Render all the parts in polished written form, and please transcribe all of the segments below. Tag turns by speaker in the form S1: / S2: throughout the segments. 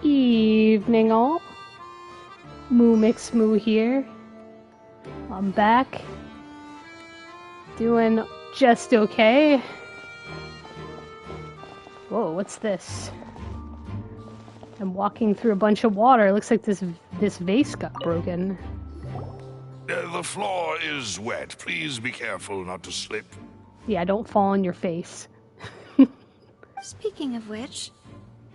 S1: Evening all. Moo Mix Moo here. I'm back. Doing just okay. Whoa, what's this? I'm walking through a bunch of water. Looks like this vase got broken.
S2: The floor is wet. Please be careful not to slip.
S1: Yeah, don't fall on your face.
S3: Speaking of which,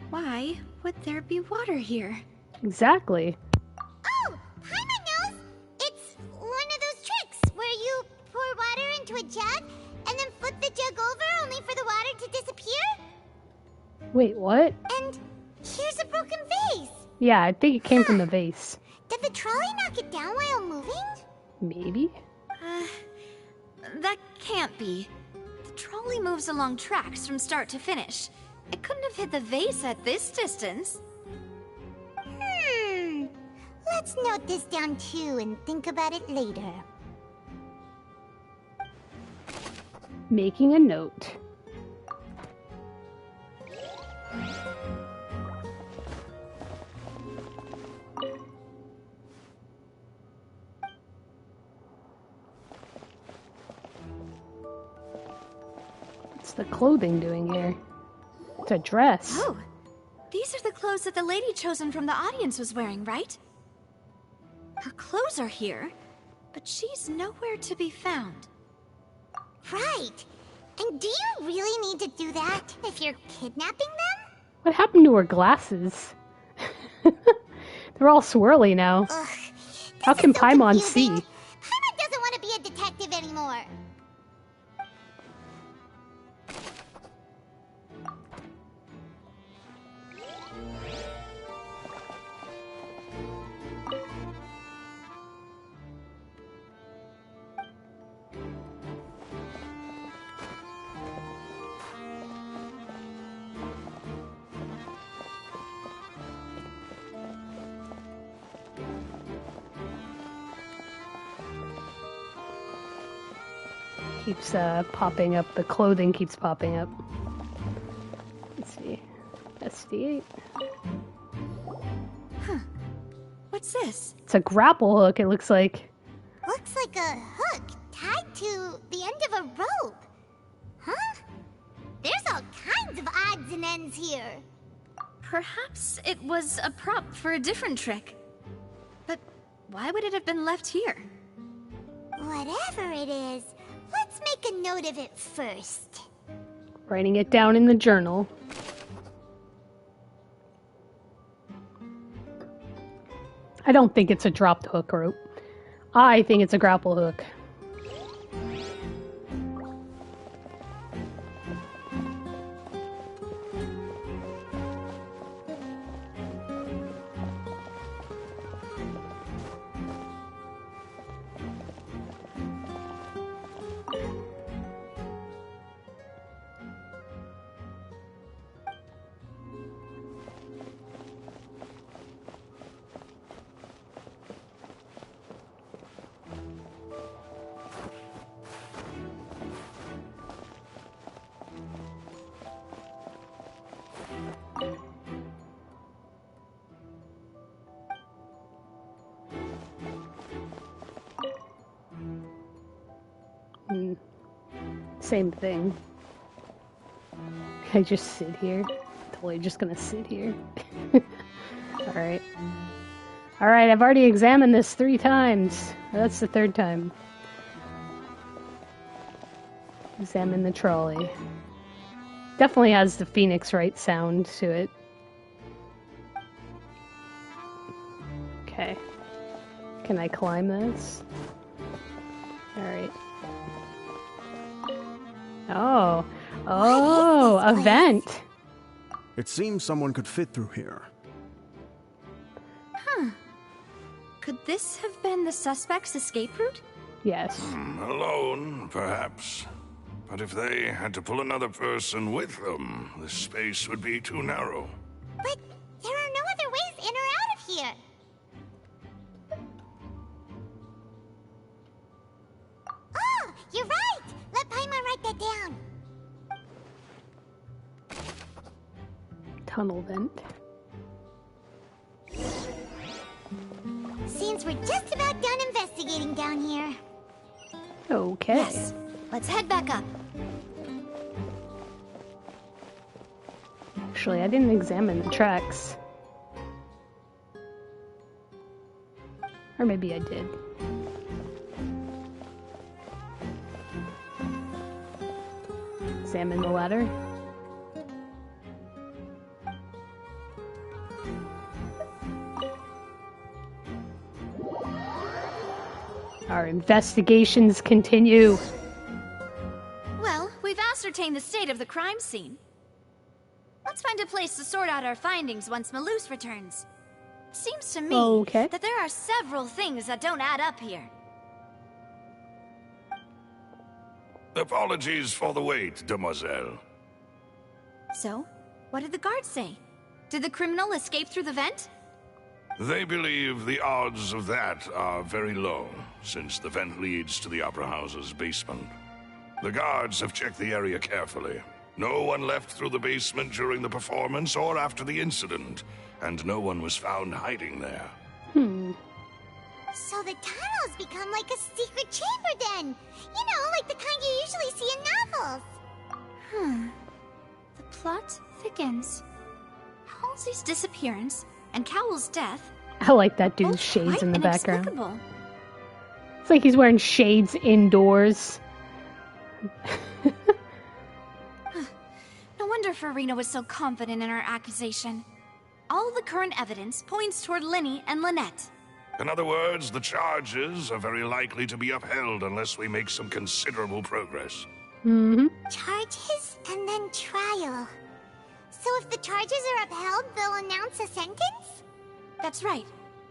S3: why would there be water here?
S1: Exactly.
S4: Oh, Paimon knows! It's one of those tricks where you pour water into a jug and then flip the jug over only for the water to disappear.
S1: Wait, what?
S4: And here's a broken vase.
S1: Yeah, I think it came from the vase.
S4: Did the trolley knock it down while moving?
S1: Maybe?
S3: That can't be. The trolley moves along tracks from start to finish. It couldn't have hit the vase at this distance.
S4: Let's note this down too and think about it later.
S1: Making a note. What's the clothing doing here? It's a dress.
S3: Oh, these are the clothes that the lady chosen from the audience was wearing, right? Her clothes are here, but she's nowhere to be found.
S4: Right. And do you really need to do that if you're kidnapping them?
S1: What happened to her glasses? They're all swirly now.
S4: Ugh,
S1: How can Paimon see?
S4: Paimon doesn't want to be a detective anymore.
S1: Keeps popping up. The clothing keeps popping up. Let's see. SD8.
S3: Huh. What's this?
S1: It's a grapple hook, it looks like.
S4: Looks like a hook tied to the end of a rope. Huh? There's all kinds of odds and ends here.
S3: Perhaps it was a prop for a different trick. But why would it have been left here?
S4: Whatever it is, let's make a note of it first.
S1: Writing it down in the journal. I don't think it's a dropped hook rope. I think it's a grapple hook. Same thing. I just sit here. Totally just gonna sit here. Alright. Alright, I've already examined this 3 times. That's the 3rd time. Examine the trolley. Definitely has the Phoenix Wright sound to it. Okay. Can I climb this? Alright. Oh. Oh, a vent.
S5: It seems someone could fit through here.
S3: Huh. Could this have been the suspect's escape route?
S1: Yes.
S2: Alone, perhaps. But if they had to pull another person with them, the space would be too narrow.
S4: But there are no other ways in or out of here. Oh, you're right! Let Paimon write that down.
S1: Tunnel vent.
S4: means we're just about done investigating down here.
S1: Okay.
S3: Yes. Let's head back up.
S1: Actually, I didn't examine the tracks. Or maybe I did. Examine the ladder. Our investigations continue.
S3: Well, we've ascertained the state of the crime scene. Let's find a place to sort out our findings once Malus returns. It seems to me that there are several things that don't add up here.
S2: Apologies for the wait, demoiselle.
S3: So, what did the guards say? Did the criminal escape through the vent?
S2: They believe the odds of that are very low, since the vent leads to the Opera House's basement. The guards have checked the area carefully. No one left through the basement during the performance or after the incident, and no one was found hiding there.
S4: So the tunnels become like a secret chamber then. You know, like the kind you usually see in novels.
S3: The plot thickens. Halsey's disappearance and Cowell's death.
S1: I like that dude's
S3: both
S1: shades
S3: quite
S1: in the background.
S3: inexplicable.
S1: It's like he's wearing shades indoors.
S3: No wonder Farina was so confident in her accusation. All the current evidence points toward Linny and Lynette.
S2: In other words, the charges are very likely to be upheld unless we make some considerable progress.
S4: Charges and then trial. So if the charges are upheld, they'll announce a sentence?
S3: That's right.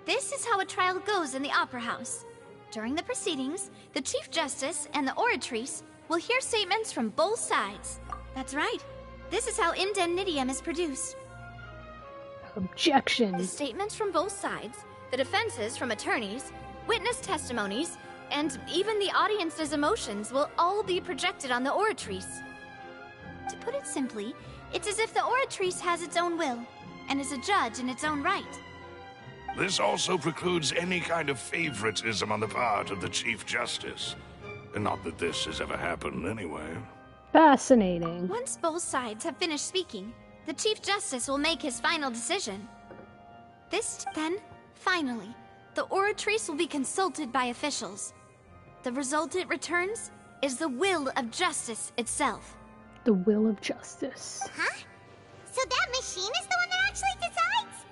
S3: This is how a trial goes in the Opera House. During the proceedings, the Chief Justice and the Oratrice will hear statements from both sides. That's right. This is how indemnitium is produced.
S1: Objection.
S3: The statements from both sides, the defenses from attorneys, witness testimonies, and even the audience's emotions will all be projected on the Oratrice. To put it simply, it's as if the Oratrice has its own will, and is a judge in its own right.
S2: This also precludes any kind of favoritism on the part of the Chief Justice. And not that this has ever happened anyway.
S1: Fascinating.
S3: Once both sides have finished speaking, the Chief Justice will make his final decision. Then, finally, the Oratrice will be consulted by officials. The result it returns is the will of justice itself.
S1: The will of justice.
S4: Huh? So that machine is the one that actually decides?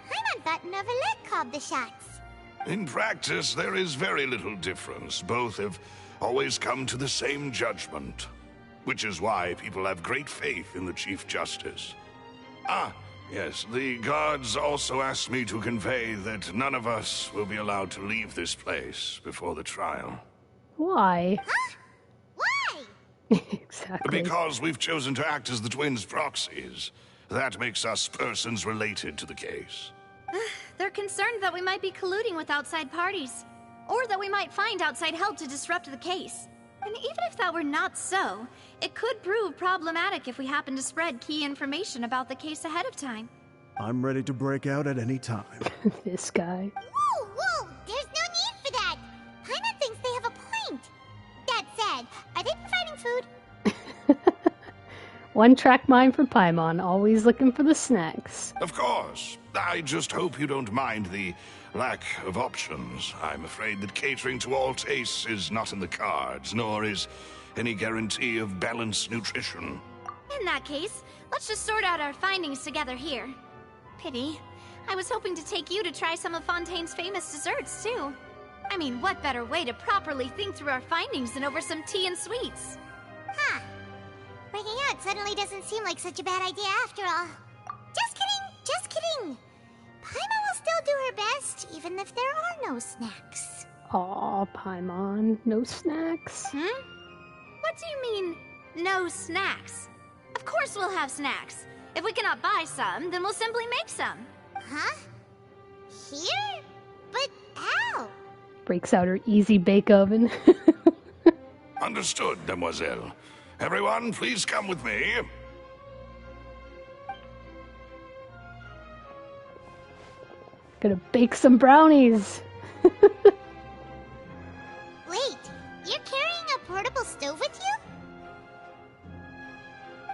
S4: Paimon thought Neuvillette called the shots.
S2: In practice, there is very little difference. Both have always come to the same judgment. Which is why people have great faith in the Chief Justice. Yes, the guards also asked me to convey that none of us will be allowed to leave this place before the trial.
S1: Why?
S4: Huh? Why?
S1: Exactly.
S2: Because we've chosen to act as the twins' proxies. That makes us persons related to the case.
S3: They're concerned that we might be colluding with outside parties, or that we might find outside help to disrupt the case. And even if that were not so, it could prove problematic if we happen to spread key information about the case ahead of time.
S5: I'm ready to break out at any time.
S1: This guy.
S4: Whoa, whoa! There's no need for that! Paimon thinks they have a point! That said, are they providing food?
S1: One-track mind for Paimon, always looking for the snacks.
S2: Of course. I just hope you don't mind the lack of options. I'm afraid that catering to all tastes is not in the cards, nor is any guarantee of balanced nutrition.
S3: In that case, let's just sort out our findings together here. Pity. I was hoping to take you to try some of Fontaine's famous desserts, too. I mean, what better way to properly think through our findings than over some tea and sweets?
S4: Huh. Breaking out suddenly doesn't seem like such a bad idea after all. Just kidding, just kidding. Paimon will still do her best, even if there are no snacks.
S1: Aw, Paimon, no snacks.
S3: What do you mean, no snacks? Of course we'll have snacks. If we cannot buy some, then we'll simply make some.
S4: Huh? Here? But how?
S1: Breaks out her easy bake oven.
S2: Understood, demoiselle. Everyone, please come with me.
S1: Gonna bake some brownies.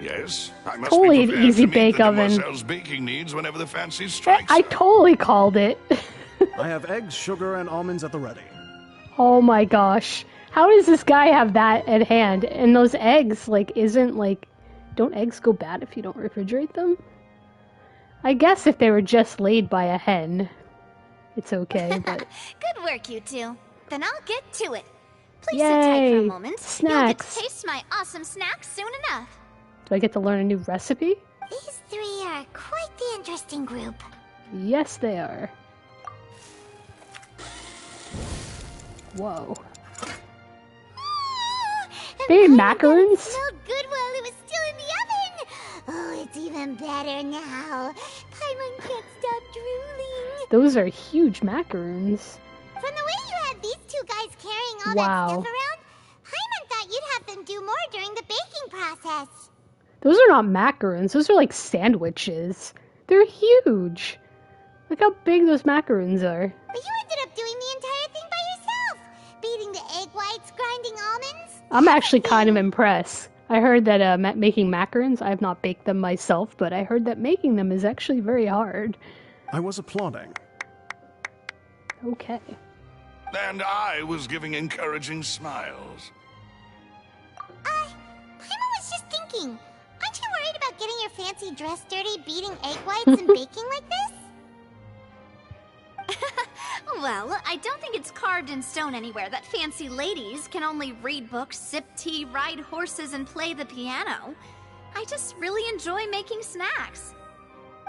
S2: Yes, I must
S1: Totally
S2: be
S1: an
S2: prepared
S1: easy
S2: to meet
S1: bake
S2: the
S1: oven.
S2: demoiselle's baking needs whenever the fancy strikes
S1: I
S2: her.
S1: totally called it.
S5: I have eggs, sugar, and almonds at the ready.
S1: Oh my gosh. How does this guy have that at hand? And those eggs, like, don't eggs go bad if you don't refrigerate them? I guess if they were just laid by a hen, it's okay, but...
S3: Good work, you two. Then I'll get to it. Please sit tight for a
S1: Yay!
S3: moment.
S1: Snacks!
S3: You'll get to taste my awesome snacks soon enough.
S1: Do I get to learn a new recipe?
S4: These three are quite the interesting group.
S1: Yes, they are.
S4: Oh,
S1: Whoa.
S4: and
S1: They made
S4: Paimon thought
S1: macarons?
S4: It smelled good while it was still in the oven. Oh, it's even better now. Paimon can't stop drooling.
S1: Those are huge macaroons.
S4: From the way you had these two guys carrying all
S1: Wow.
S4: that stuff around, Paimon thought you'd have them do more during the baking process.
S1: Those are not macaroons, those are like sandwiches. They're huge. Look how big those macaroons are.
S4: But you ended up doing the entire thing by yourself. Beating the egg whites, grinding almonds.
S1: I'm actually kind of impressed. I heard that making macarons, I have not baked them myself, but I heard that making them is actually very hard.
S5: I was applauding.
S1: Okay.
S2: And I was giving encouraging smiles.
S4: Paimon was just thinking. Aren't you worried about getting your fancy dress dirty beating egg whites and baking like this?
S3: Well, I don't think it's carved in stone anywhere that fancy ladies can only read books, sip tea, ride horses, and play the piano. I just really enjoy making snacks.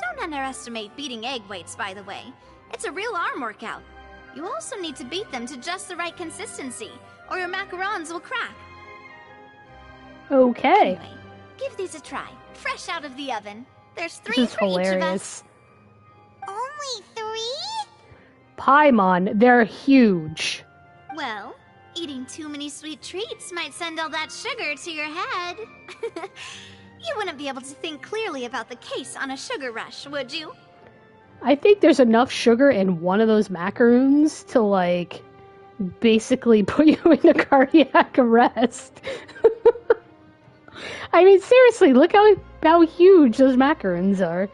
S3: Don't underestimate beating egg whites, by the way. It's a real arm workout. You also need to beat them to just the right consistency, or your macarons will crack.
S1: Okay.
S3: Anyway, give these a try. Fresh out of the oven. There's
S1: This
S3: 3
S1: is
S3: for each of us.
S1: hilarious.
S4: Only 3?
S1: Paimon, they're huge.
S3: Well, eating too many sweet treats might send all that sugar to your head. You wouldn't be able to think clearly about the case on a sugar rush, would you?
S1: I think there's enough sugar in one of those macaroons to, like, basically put you into cardiac arrest. I mean, seriously, look how huge those macarons are.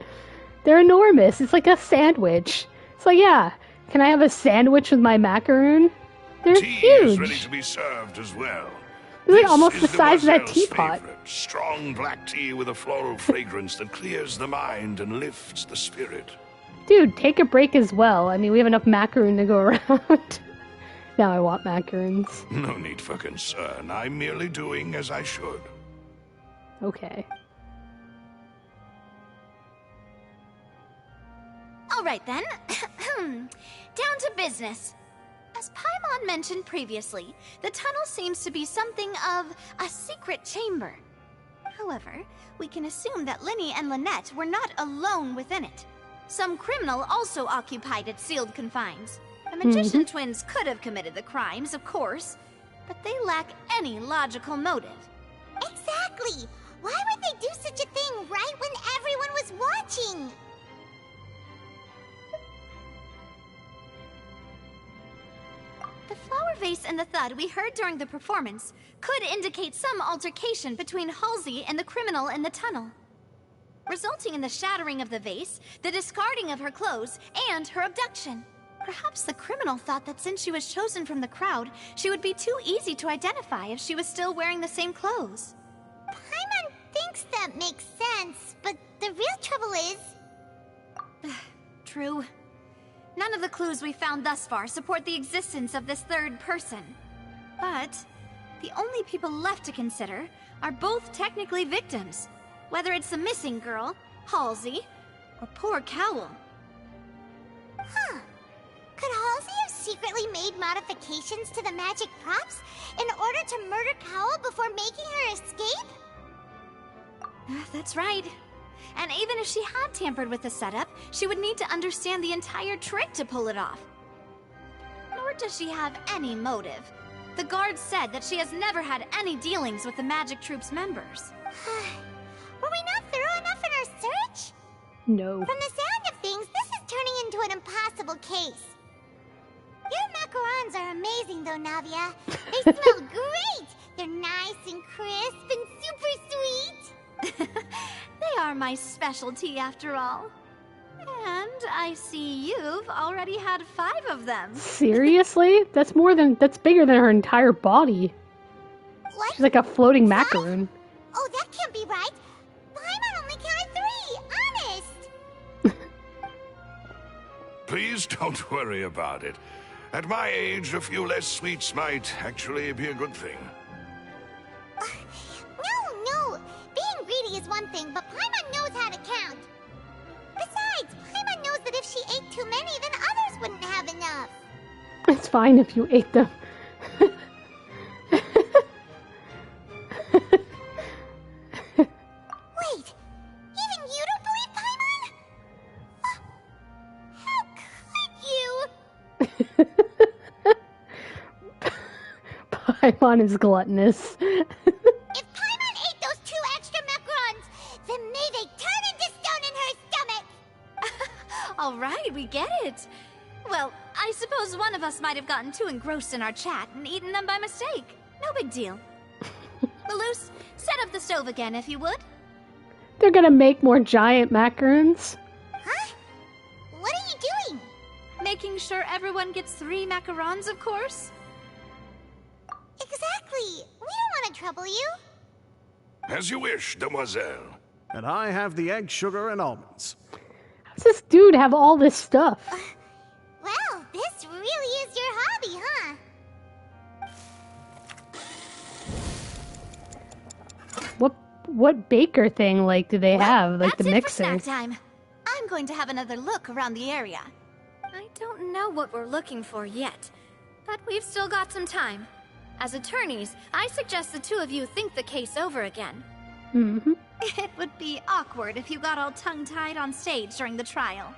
S1: They're enormous. It's like a sandwich. It's like, yeah, can I have a sandwich with my macaroon? They're
S2: Tea is ready
S1: huge.
S2: to be served as well.
S1: It's like
S2: This
S1: almost
S2: is
S1: the size of that
S2: Demoiselle's
S1: teapot.
S2: favorite, strong black tea with a floral fragrance that clears the mind and lifts the spirit.
S1: Dude, take a break as well. I mean, we have enough macaroon to go around. Now I want macarons.
S2: No need for concern. I'm merely doing as I should.
S1: Okay.
S3: All right then. Down to business. As Paimon mentioned previously, the tunnel seems to be something of a secret chamber. However, we can assume that Linny and Lynette were not alone within it. Some criminal also occupied its sealed confines. The magician twins could have committed the crimes, of course, but they lack any logical motive.
S4: Exactly! Why would they do such a thing right when everyone was watching?
S3: The flower vase and the thud we heard during the performance could indicate some altercation between Halsey and the criminal in the tunnel, resulting in the shattering of the vase, the discarding of her clothes, and her abduction. Perhaps the criminal thought that since she was chosen from the crowd, she would be too easy to identify if she was still wearing the same clothes.
S4: Paimon thinks that makes sense, but the real trouble is...
S3: True. None of the clues we found thus far support the existence of this third person. But the only people left to consider are both technically victims, whether it's the missing girl, Halsey, or poor Cowl.
S4: Huh. Could Halsey have secretly made modifications to the magic props in order to murder Cowl before making her escape?
S3: That's right. And even if she had tampered with the setup, she would need to understand the entire trick to pull it off. Nor does she have any motive. The guards said that she has never had any dealings with the Magic Troop's members.
S4: Were we not thorough enough in our search?
S1: No.
S4: From the sound of things, this is turning into an impossible case. Your macarons are amazing, though, Navia. They smell great! They're nice and crisp and super sweet!
S3: are my specialty after all. And I see you've already had 5 of them.
S1: Seriously? That's bigger than her entire body.
S4: What?
S1: She's like a floating macaroon.
S4: Oh, that can't be right. Paimon only counted 3, honest.
S2: Please don't worry about it. At my age, a few less sweets might actually be a good thing.
S4: No. Being greedy is one thing, but Paimon knows how to count. Besides, Paimon knows that if she ate too many, then others wouldn't have enough.
S1: It's fine if you ate them.
S4: Wait, even you don't believe Paimon? How could you?
S1: Paimon is gluttonous.
S4: If Paimon ate those 2 extra macarons, then may they turn into stone in her stomach!
S3: All right, we get it. Well, I suppose one of us might have gotten too engrossed in our chat and eaten them by mistake. No big deal. Malus, set up the stove again if you would.
S1: They're gonna make more giant macaroons.
S4: Huh? What are you doing?
S3: Making sure everyone gets 3 macarons, of course.
S4: Exactly. We don't want to trouble you.
S2: As you wish, demoiselle.
S5: And I have the egg, sugar, and almonds.
S1: How does this dude have all this stuff?
S4: Well, this really is your hobby, huh?
S1: What baker thing, like, do they have? Like,
S3: That's
S1: the
S3: it
S1: mixer?
S3: for snack time. I'm going to have another look around the area. I don't know what we're looking for yet, but we've still got some time. As attorneys, I suggest the 2 of you think the case over again.
S1: Mm-hmm.
S3: It would be awkward if you got all tongue-tied on stage during the trial.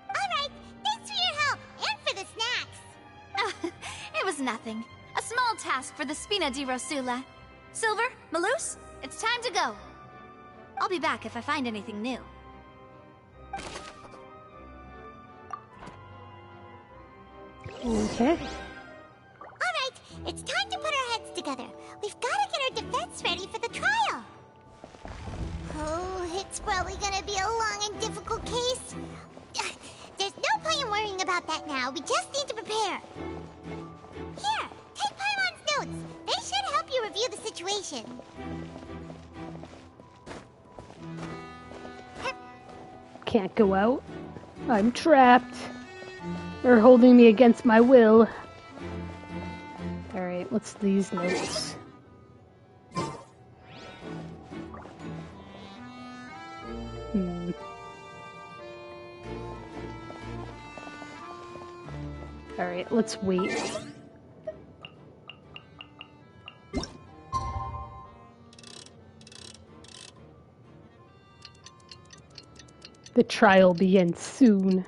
S4: Alright, thanks for your help, and for the snacks.
S3: It was nothing. A small task for the Spina di Rosula. Silver, Malus, it's time to go. I'll be back if I find anything new.
S1: Okay.
S4: Alright, it's time to put our heads together. We've got to get our defense ready for the trial. Oh, it's probably gonna be a long and difficult case. There's no point in worrying about that now. We just need to prepare. Here, take Paimon's notes. They should help you review the situation.
S1: Can't go out. I'm trapped. They're holding me against my will. Alright, what's these notes? Alright, let's wait. The trial begins soon.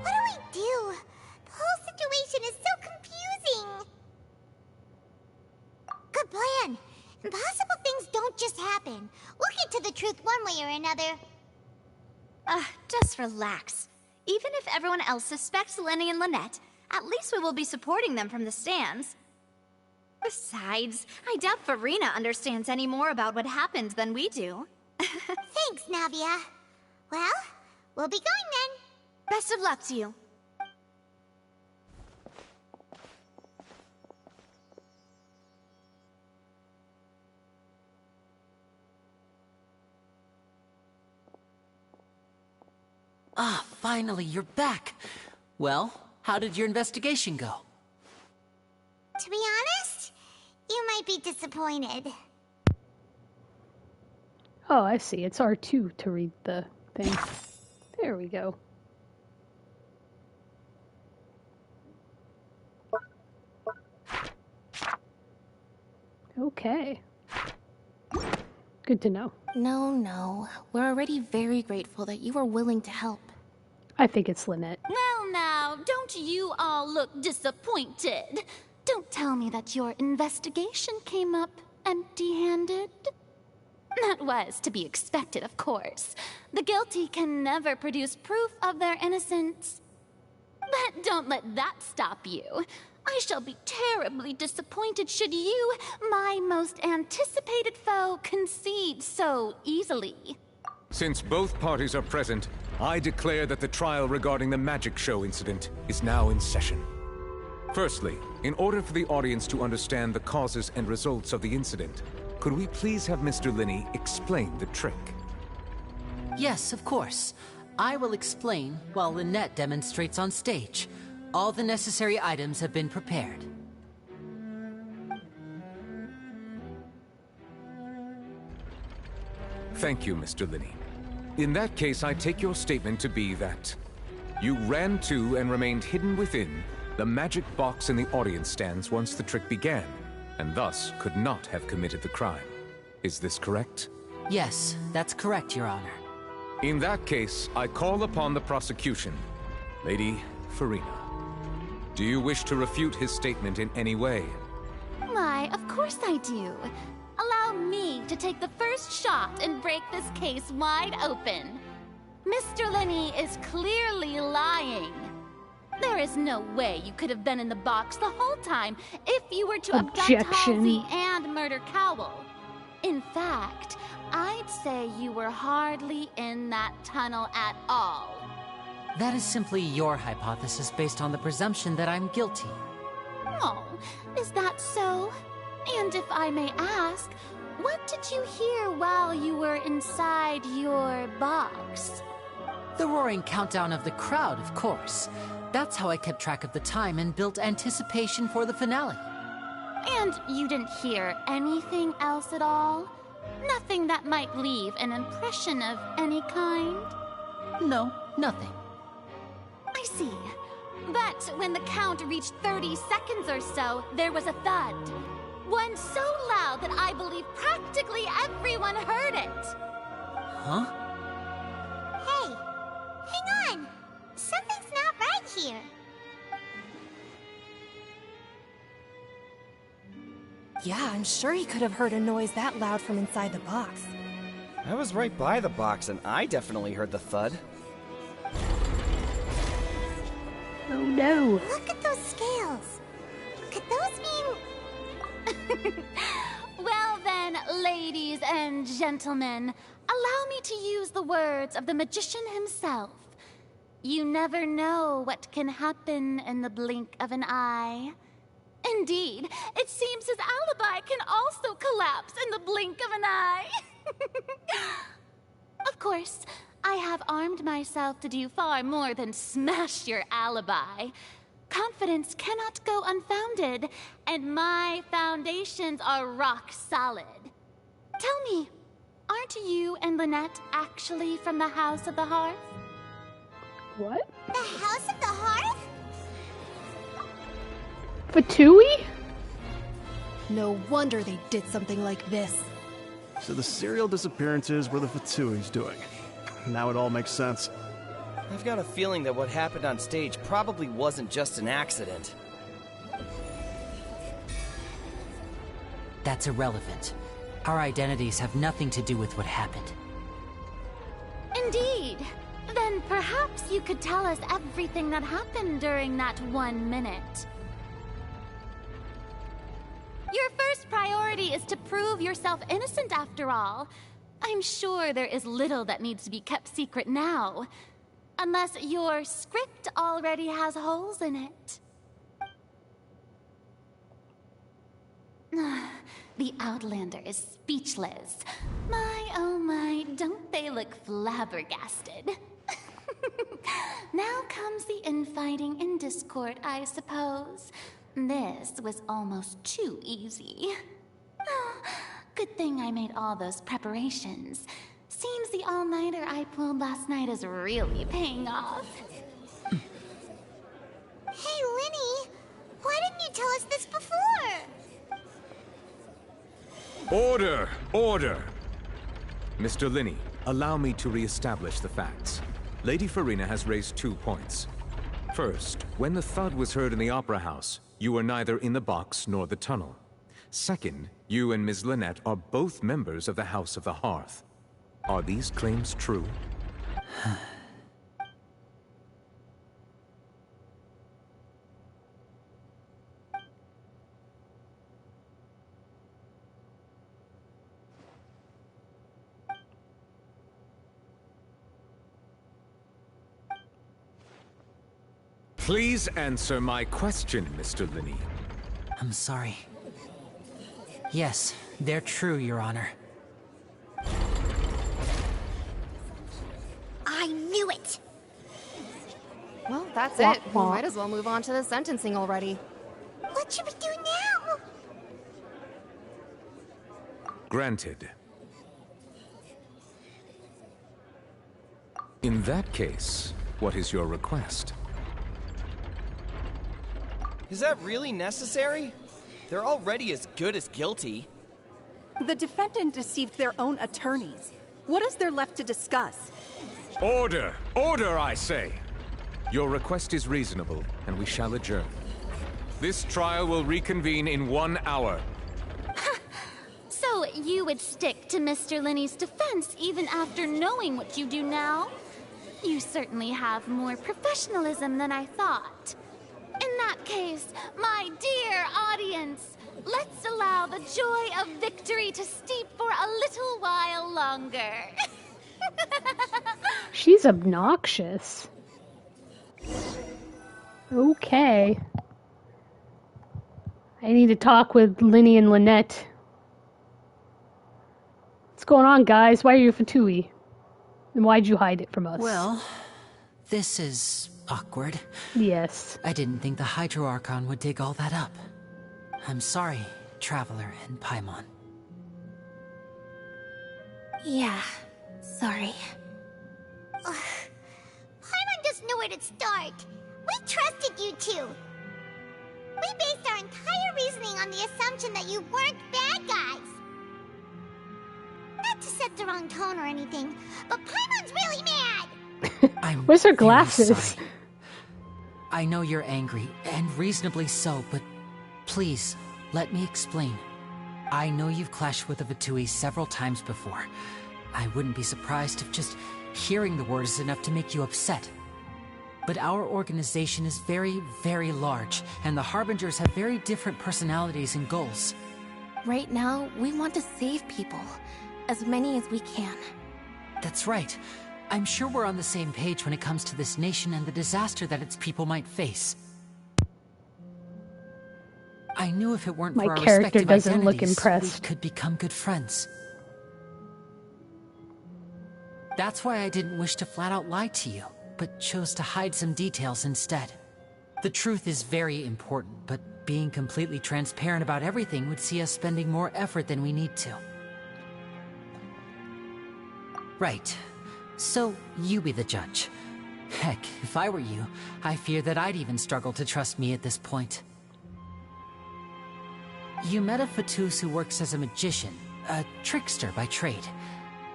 S4: What do we do? The whole situation is so confusing. Good plan. Impossible things don't just happen. We'll get to the truth one way or another.
S3: Just relax. Even if everyone else suspects Lenny and Lynette, at least we will be supporting them from the stands. Besides, I doubt Farina understands any more about what happened than we do.
S4: Thanks, Navia. Well, we'll be going then.
S3: Best of luck to you.
S6: Ah, finally, you're back. Well, how did your investigation go?
S4: To be honest, you might be disappointed.
S1: Oh, I see. It's R2 to read the thing. There we go. Okay. Good to know.
S7: No. We're already very grateful that you were willing to help.
S1: I think it's Lynette.
S3: Well, now, don't you all look disappointed? Don't tell me that your investigation came up empty-handed. That was to be expected, of course. The guilty can never produce proof of their innocence. But don't let that stop you. I shall be terribly disappointed should you, my most anticipated foe, concede so easily.
S8: Since both parties are present, I declare that the trial regarding the magic show incident is now in session. Firstly, in order for the audience to understand the causes and results of the incident, could we please have Mr. Linney explain the trick?
S6: Yes, of course. I will explain while Lynette demonstrates on stage. All the necessary items have been prepared.
S8: Thank you, Mr. Linney. In that case, I take your statement to be that you ran to and remained hidden within the magic box in the audience stands once the trick began, and thus could not have committed the crime. Is this correct?
S6: Yes, that's correct, Your Honor.
S8: In that case, I call upon the prosecution. Lady Farina, do you wish to refute his statement in any way?
S3: Why, of course I do. Allow me to take the first shot and break this case wide open. Mr. Linney is clearly lying. There is no way you could have been in the box the whole time if you were to abduct Halsey and murder Cowell. In fact, I'd say you were hardly in that tunnel at all.
S6: That is simply your hypothesis based on the presumption that I'm guilty.
S3: Oh, is that so? And if I may ask, what did you hear while you were inside your box?
S6: The roaring countdown of the crowd, of course. That's how I kept track of the time and built anticipation for the finale.
S3: And you didn't hear anything else at all? Nothing that might leave an impression of any kind?
S6: No, nothing.
S3: I see. But when the count reached 30 seconds or so, there was a thud. One so loud that I believe practically everyone heard it.
S6: Huh?
S4: Hey, hang on. Something's not right here.
S7: Yeah, I'm sure he could have heard a noise that loud from inside the box.
S9: I was right by the box, and I definitely heard the thud.
S1: Oh no.
S4: Look at those scales. Could those mean...
S3: Well then, ladies and gentlemen, allow me to use the words of the magician himself. You never know what can happen in the blink of an eye. Indeed, it seems his alibi can also collapse in the blink of an eye. Of course, I have armed myself to do far more than smash your alibi. Confidence cannot go unfounded, and my foundations are rock solid. Tell me, aren't you and Lynette actually from the House of the Hearth?
S1: What?
S4: The House of the Hearth?
S1: Fatui?
S7: No wonder they did something like this.
S5: So the serial disappearances were the Fatui's doing. Now it all makes sense.
S9: I've got a feeling that what happened on stage probably wasn't just an accident.
S6: That's irrelevant. Our identities have nothing to do with what happened.
S3: Indeed. Then perhaps you could tell us everything that happened during that 1 minute. Your first priority is to prove yourself innocent, after all. I'm sure there is little that needs to be kept secret now. Unless your script already has holes in it. The Outlander is speechless. My, oh my, don't they look flabbergasted? Now comes the infighting and discord, I suppose. This was almost too easy. Good thing I made all those preparations. Seems the all-nighter I pulled last night is really paying off.
S4: Hey, Linny, why didn't you tell us this before?
S8: Order! Order! Mr. Linney, allow me to re-establish the facts. Lady Farina has raised 2 points. First, when the thud was heard in the Opera House, you were neither in the box nor the tunnel. Second, you and Ms. Lynette are both members of the House of the Hearth. Are these claims true? Please answer my question, Mr. Linney.
S6: I'm sorry. Yes, they're true, Your Honor.
S4: I knew it!
S7: Well, that's
S1: Wah,
S7: it. We
S1: wah.
S7: might as well move on to the sentencing already.
S4: What should we do now?
S8: Granted. In that case, what is your request?
S9: Is that really necessary? They're already as good as guilty.
S10: The defendant deceived their own attorneys. What is there left to discuss?
S8: Order! Order, I say! Your request is reasonable, and we shall adjourn. This trial will reconvene in 1 hour.
S3: So you would stick to Mr. Linney's defense even after knowing what you do now? You certainly have more professionalism than I thought. In that case, my dear audience, let's allow the joy of victory to steep for a little while longer.
S1: She's obnoxious. Okay. I need to talk with Linny and Lynette. What's going on, guys? Why are you Fatui? And why'd you hide it from us?
S6: Well, this is awkward.
S1: Yes.
S6: I didn't think the Hydro Archon would dig all that up. I'm sorry, Traveler and Paimon.
S4: Yeah, sorry. Paimon doesn't know where to start. We trusted you two. We based our entire reasoning on the assumption that you weren't bad guys. Not to set the wrong tone or anything, but Paimon's really mad.
S1: Where's her
S6: very
S1: glasses?
S6: sorry. I know you're angry, and reasonably so, but please, let me explain. I know you've clashed with the Fatui several times before. I wouldn't be surprised if just hearing the word is enough to make you upset. But our organization is very, very large, and the Harbingers have very different personalities and goals.
S7: Right now, we want to save people. As many as we can.
S6: That's right. I'm sure we're on the same page when it comes to this nation and the disaster that its people might face. I knew if it weren't
S1: My
S6: for our
S1: character
S6: respective
S1: doesn't look
S6: identities,
S1: impressed.
S6: we could become good friends. That's why I didn't wish to flat out lie to you, but chose to hide some details instead. The truth is very important, but being completely transparent about everything would see us spending more effort than we need to. Right. So, you be the judge. Heck, if I were you, I fear that I'd even struggle to trust me at this point. You met a Fatus who works as a magician, a trickster by trade.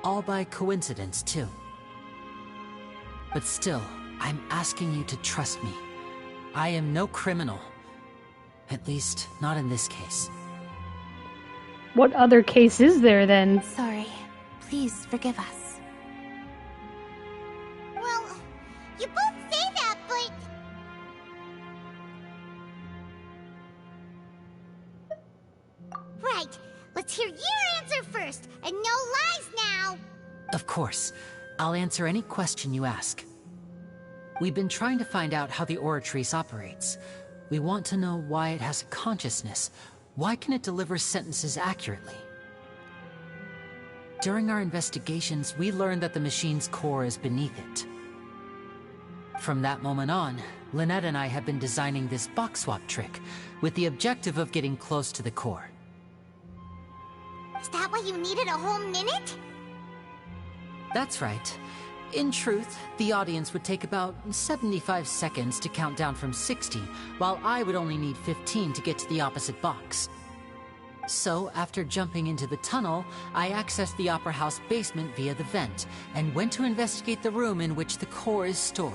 S6: All by coincidence, too. But still, I'm asking you to trust me. I am no criminal. At least, not in this case.
S1: What other case is there, then?
S7: Sorry. Please forgive us.
S4: Well, you both say that, but... Right. Let's hear your answer first, and no lies now.
S6: Of course. I'll answer any question you ask. We've been trying to find out how the Oratrice operates. We want to know why it has a consciousness. Why can it deliver sentences accurately? During our investigations, we learned that the machine's core is beneath it. From that moment on, Lynette and I have been designing this box swap trick, with the objective of getting close to the core.
S4: Is that why you needed a whole minute?
S6: That's right. In truth, the audience would take about 75 seconds to count down from 60, while I would only need 15 to get to the opposite box. So, after jumping into the tunnel, I accessed the Opera House basement via the vent, and went to investigate the room in which the core is stored.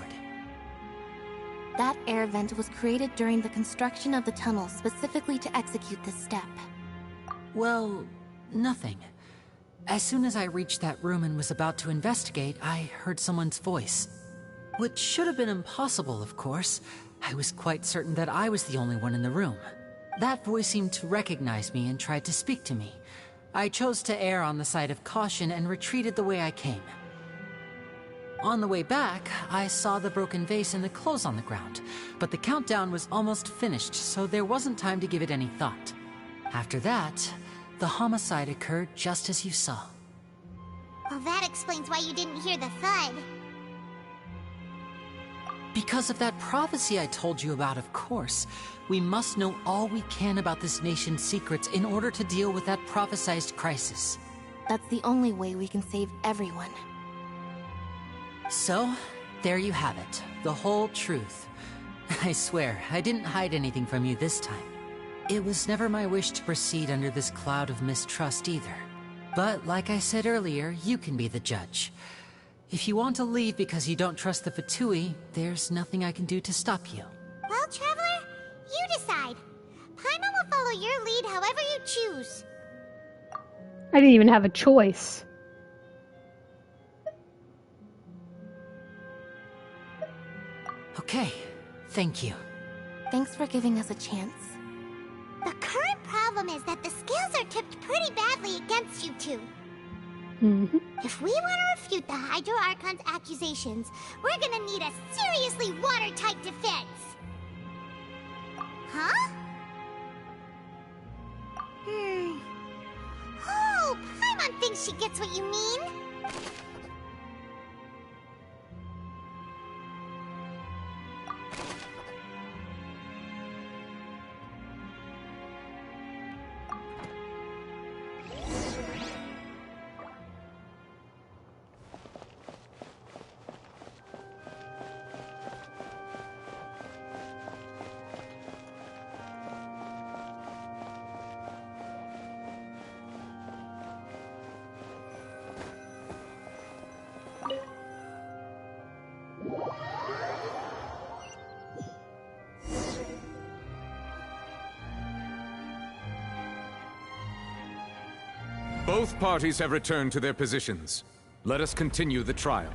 S11: That air vent was created during the construction of the tunnel specifically to execute this step.
S6: Well, nothing. As soon as I reached that room and was about to investigate, I heard someone's voice. Which should have been impossible, of course. I was quite certain that I was the only one in the room. That voice seemed to recognize me and tried to speak to me. I chose to err on the side of caution and retreated the way I came. On the way back, I saw the broken vase and the clothes on the ground, but the countdown was almost finished, so there wasn't time to give it any thought. After that, the homicide occurred just as you saw.
S4: Well, that explains why you didn't hear the thud.
S6: Because of that prophecy I told you about, of course. We must know all we can about this nation's secrets in order to deal with that prophesized crisis.
S11: That's the only way we can save everyone.
S6: So, there you have it. The whole truth. I swear, I didn't hide anything from you this time. It was never my wish to proceed under this cloud of mistrust either. But, like I said earlier, you can be the judge. If you want to leave because you don't trust the Fatui, there's nothing I can do to stop you.
S4: Well, Traveler, you decide. Paimon will follow your lead however you choose.
S1: I didn't even have a choice.
S6: Okay, thank you.
S11: Thanks for giving us a chance.
S4: The current problem is that the scales are tipped pretty badly against you two. If we want to refute the Hydro Archon's accusations, we're gonna need a seriously watertight defense. Huh? Oh, Paimon thinks she gets what you mean.
S8: Both parties have returned to their positions. Let us continue the trial.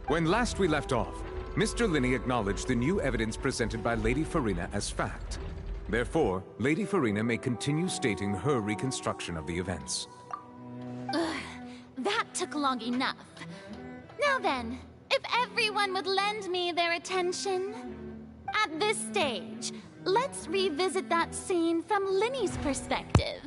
S8: When last we left off, Mr. Linney acknowledged the new evidence presented by Lady Farina as fact. Therefore, Lady Farina may continue stating her reconstruction of the events.
S3: That took long enough. Now then, if everyone would lend me their attention. At this stage, let's revisit that scene from Linney's perspective.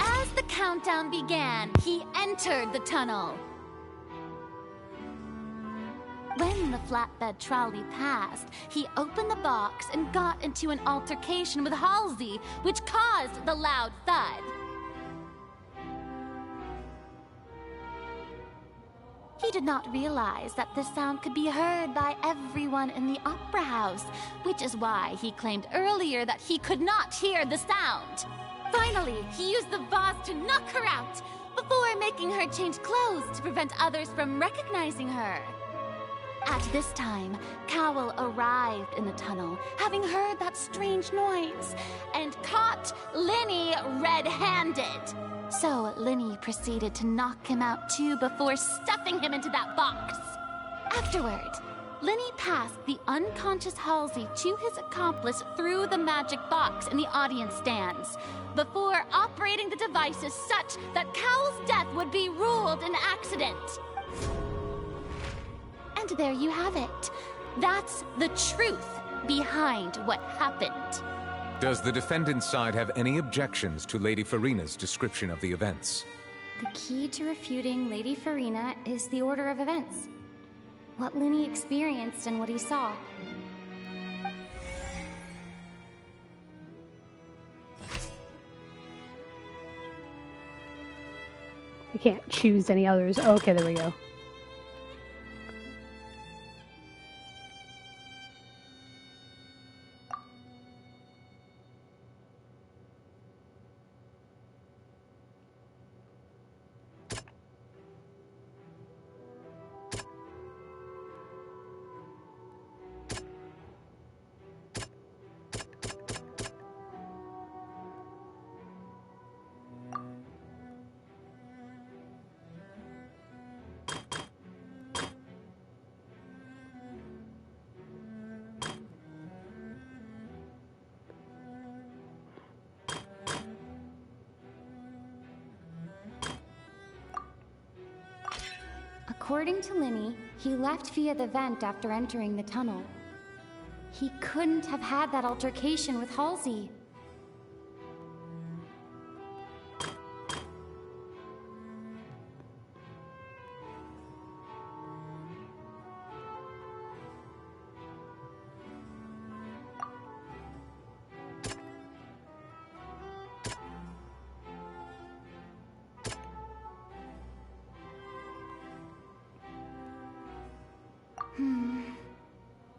S3: As the countdown began, he entered the tunnel. When the flatbed trolley passed, he opened the box and got into an altercation with Halsey, which caused the loud thud. He did not realize that this sound could be heard by everyone in the Opera House, which is why he claimed earlier that he could not hear the sound. Finally, he used the vase to knock her out, before making her change clothes to prevent others from recognizing her. At this time, Cowell arrived in the tunnel, having heard that strange noise, and caught Linney red-handed. So Linney proceeded to knock him out too before stuffing him into that box. Afterward, Linney passed the unconscious Halsey to his accomplice through the magic box in the audience stands, before operating the devices such that Cowell's death would be ruled an accident. And there you have it. That's the truth behind what happened.
S8: Does the defendant's side have any objections to Lady Farina's description of the events?
S12: The key to refuting Lady Farina is the order of events. what Linny experienced and what he saw.
S1: I can't choose any others. Oh, okay, there we go.
S12: According to Linny, he left via the vent after entering the tunnel. He couldn't have had that altercation with Halsey.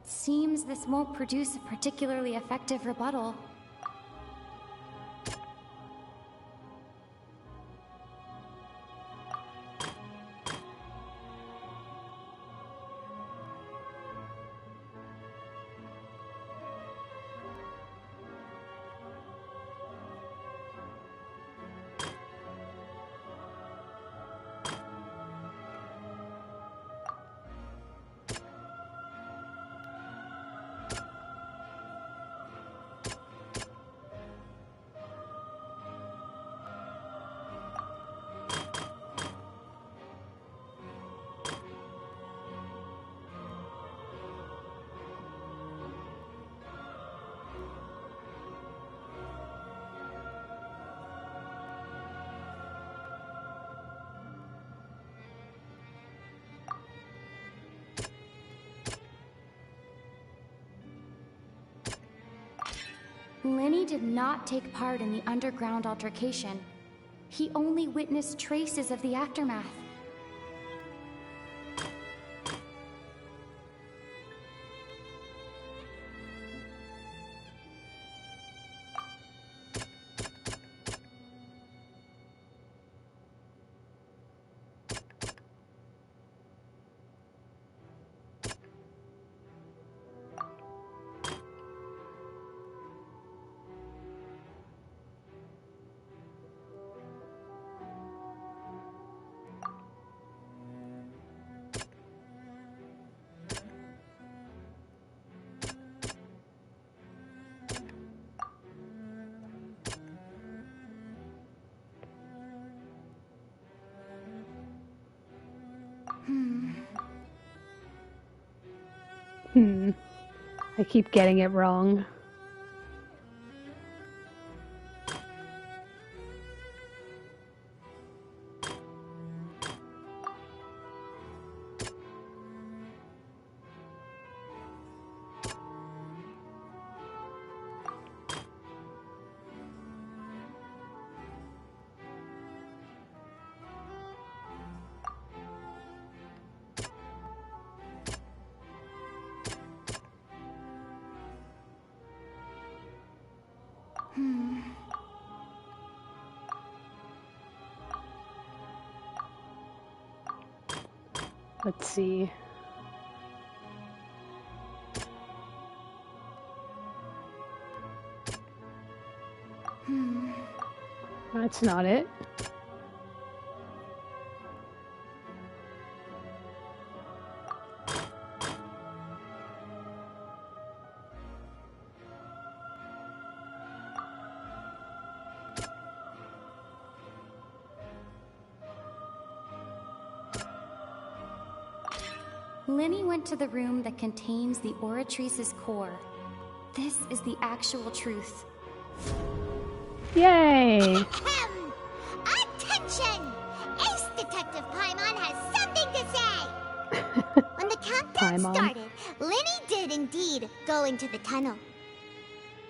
S12: Seems this won't produce a particularly effective rebuttal. Linny did not take part in the underground altercation. He only witnessed traces of the aftermath.
S1: I keep getting it wrong. Let's see. That's not it.
S12: Linny went to the room that contains the Oratrice's core. This is the actual truth.
S1: Yay!
S4: Attention! Ace Detective Paimon has something to say! When the Count
S1: Paimon.
S4: started, Lenny did indeed go into the tunnel.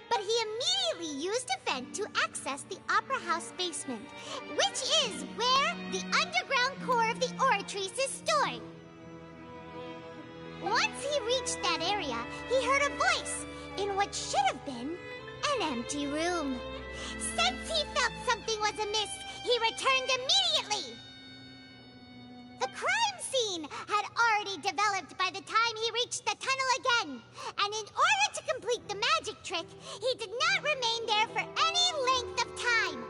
S4: But he immediately used a vent to access the Opera House basement, which is where the underground core of the Oratrice is stored. Once he reached that area, he heard a voice in what should have been an empty room. Since he felt something was amiss, he returned immediately. The crime scene had already developed by the time he reached the tunnel again, and in order to complete the magic trick, he did not remain there for any length of time.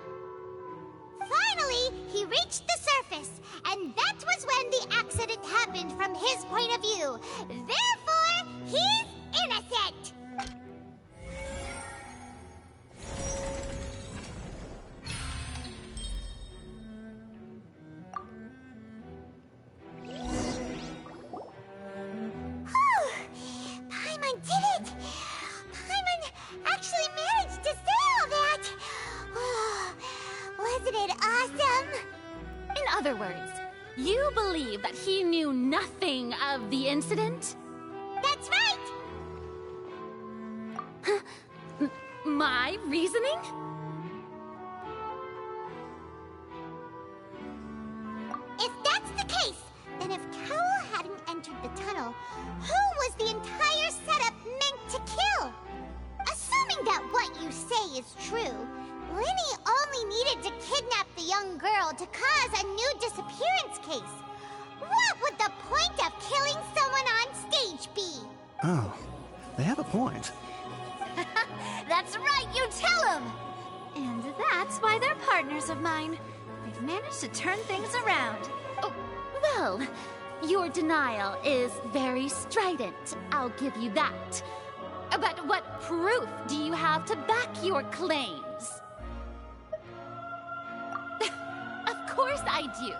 S4: Finally, he reached the surface, and that was when the accident happened from his point of view. Therefore, he's innocent! Paimon did it! Paimon actually managed to say all that! Oh, wasn't it awesome?
S3: In other words, you believe that he knew nothing of the incident?
S4: That's right!
S3: My reasoning?
S4: If that's the case, then if Cowell hadn't entered the tunnel, who was the entire setup meant to kill? Assuming that what you say is true, Lenny only needed to kidnap the young girl to cause a new disappearance case. What would the point of killing someone on stage be?
S5: Oh, they have a point.
S3: That's right, you tell him! And that's why they're partners of mine. They've managed to turn things around. Oh, well, your denial is very strident, I'll give you that. But what proof do you have to back your claims? Of course I do.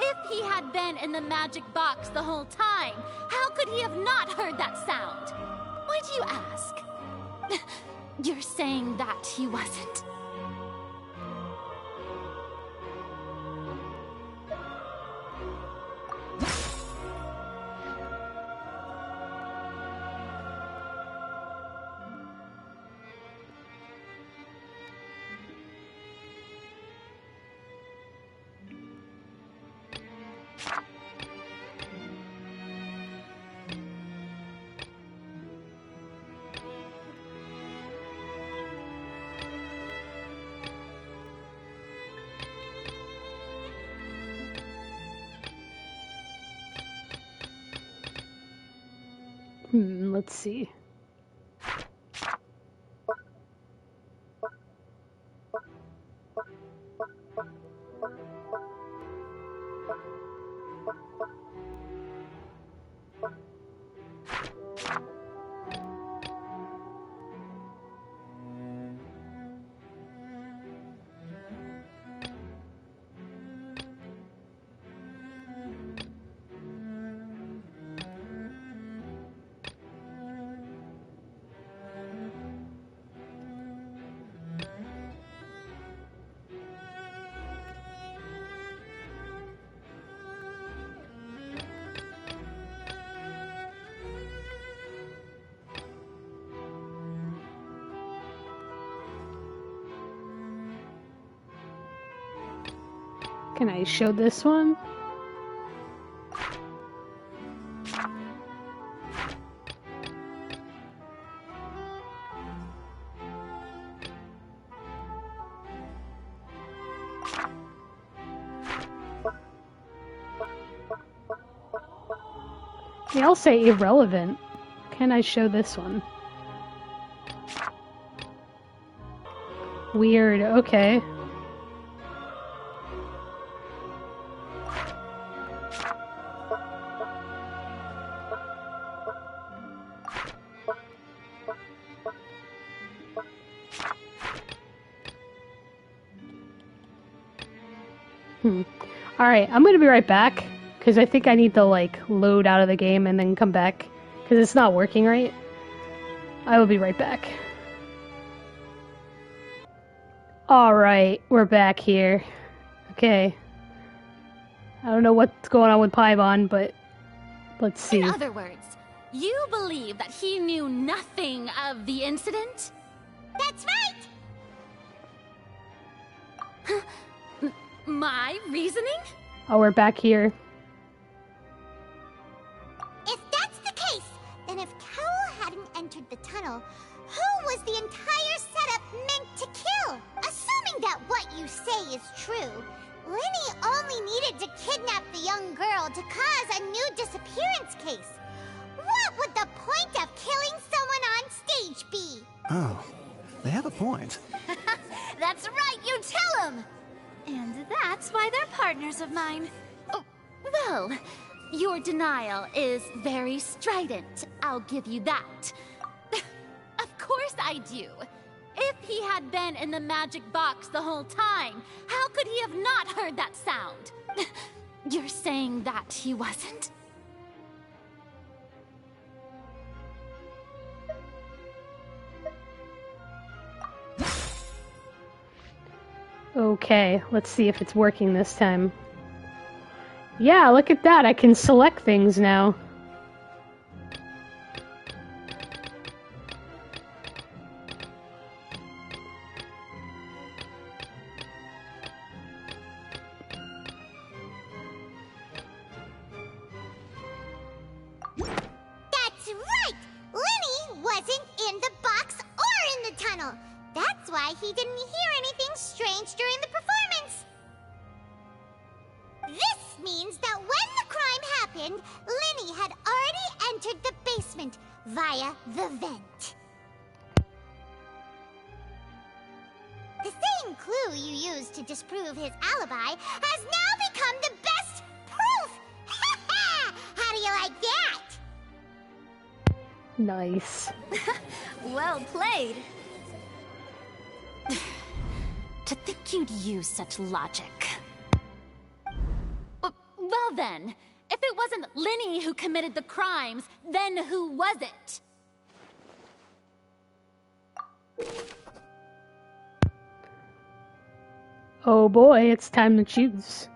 S3: If he had been in the magic box the whole time, how could he have not heard that sound? Why do you ask? You're saying that he wasn't?
S1: Let's see. Can I show this one? They all say irrelevant. Can I show this one? Weird, okay. Alright, I'm gonna be right back, because I think I need to, like, load out of the game and then come back, because it's not working right. I will be right back. Alright, we're back here. Okay. I don't know what's going on with Paimon, but Let's see.
S13: In other words, you believe that he knew nothing of the incident?
S4: That's right!
S13: My reasoning?
S1: Oh, we're back here.
S4: If that's the case, then if Cowell hadn't entered the tunnel, who was the entire setup meant to kill? Assuming that what you say is true, Linny only needed to kidnap the young girl to cause a new disappearance case. What would the point of killing someone on stage be?
S5: Oh, they have a point.
S3: That's right, you tell him! And that's why they're partners of mine.
S13: Oh, well, your denial is very strident, I'll give you that. Of course I do. If he had been in the magic box the whole time, how could he have not heard that sound? You're saying that he wasn't?
S1: Okay, let's see if it's working this time. Yeah, look at that. I can select things now.
S4: That's right! Linny wasn't in the box or in the tunnel. That's why he didn't hear anything strange during the performance. This means that when the crime happened, Linny had already entered the basement via the vent. The same clue you used to disprove his alibi has now become the best proof! Ha ha! How do you like that?
S1: Nice.
S13: Well played. To think you'd use such logic. Well then, if it wasn't Linny who committed the crimes, then who was it?
S1: Oh boy, it's time to choose.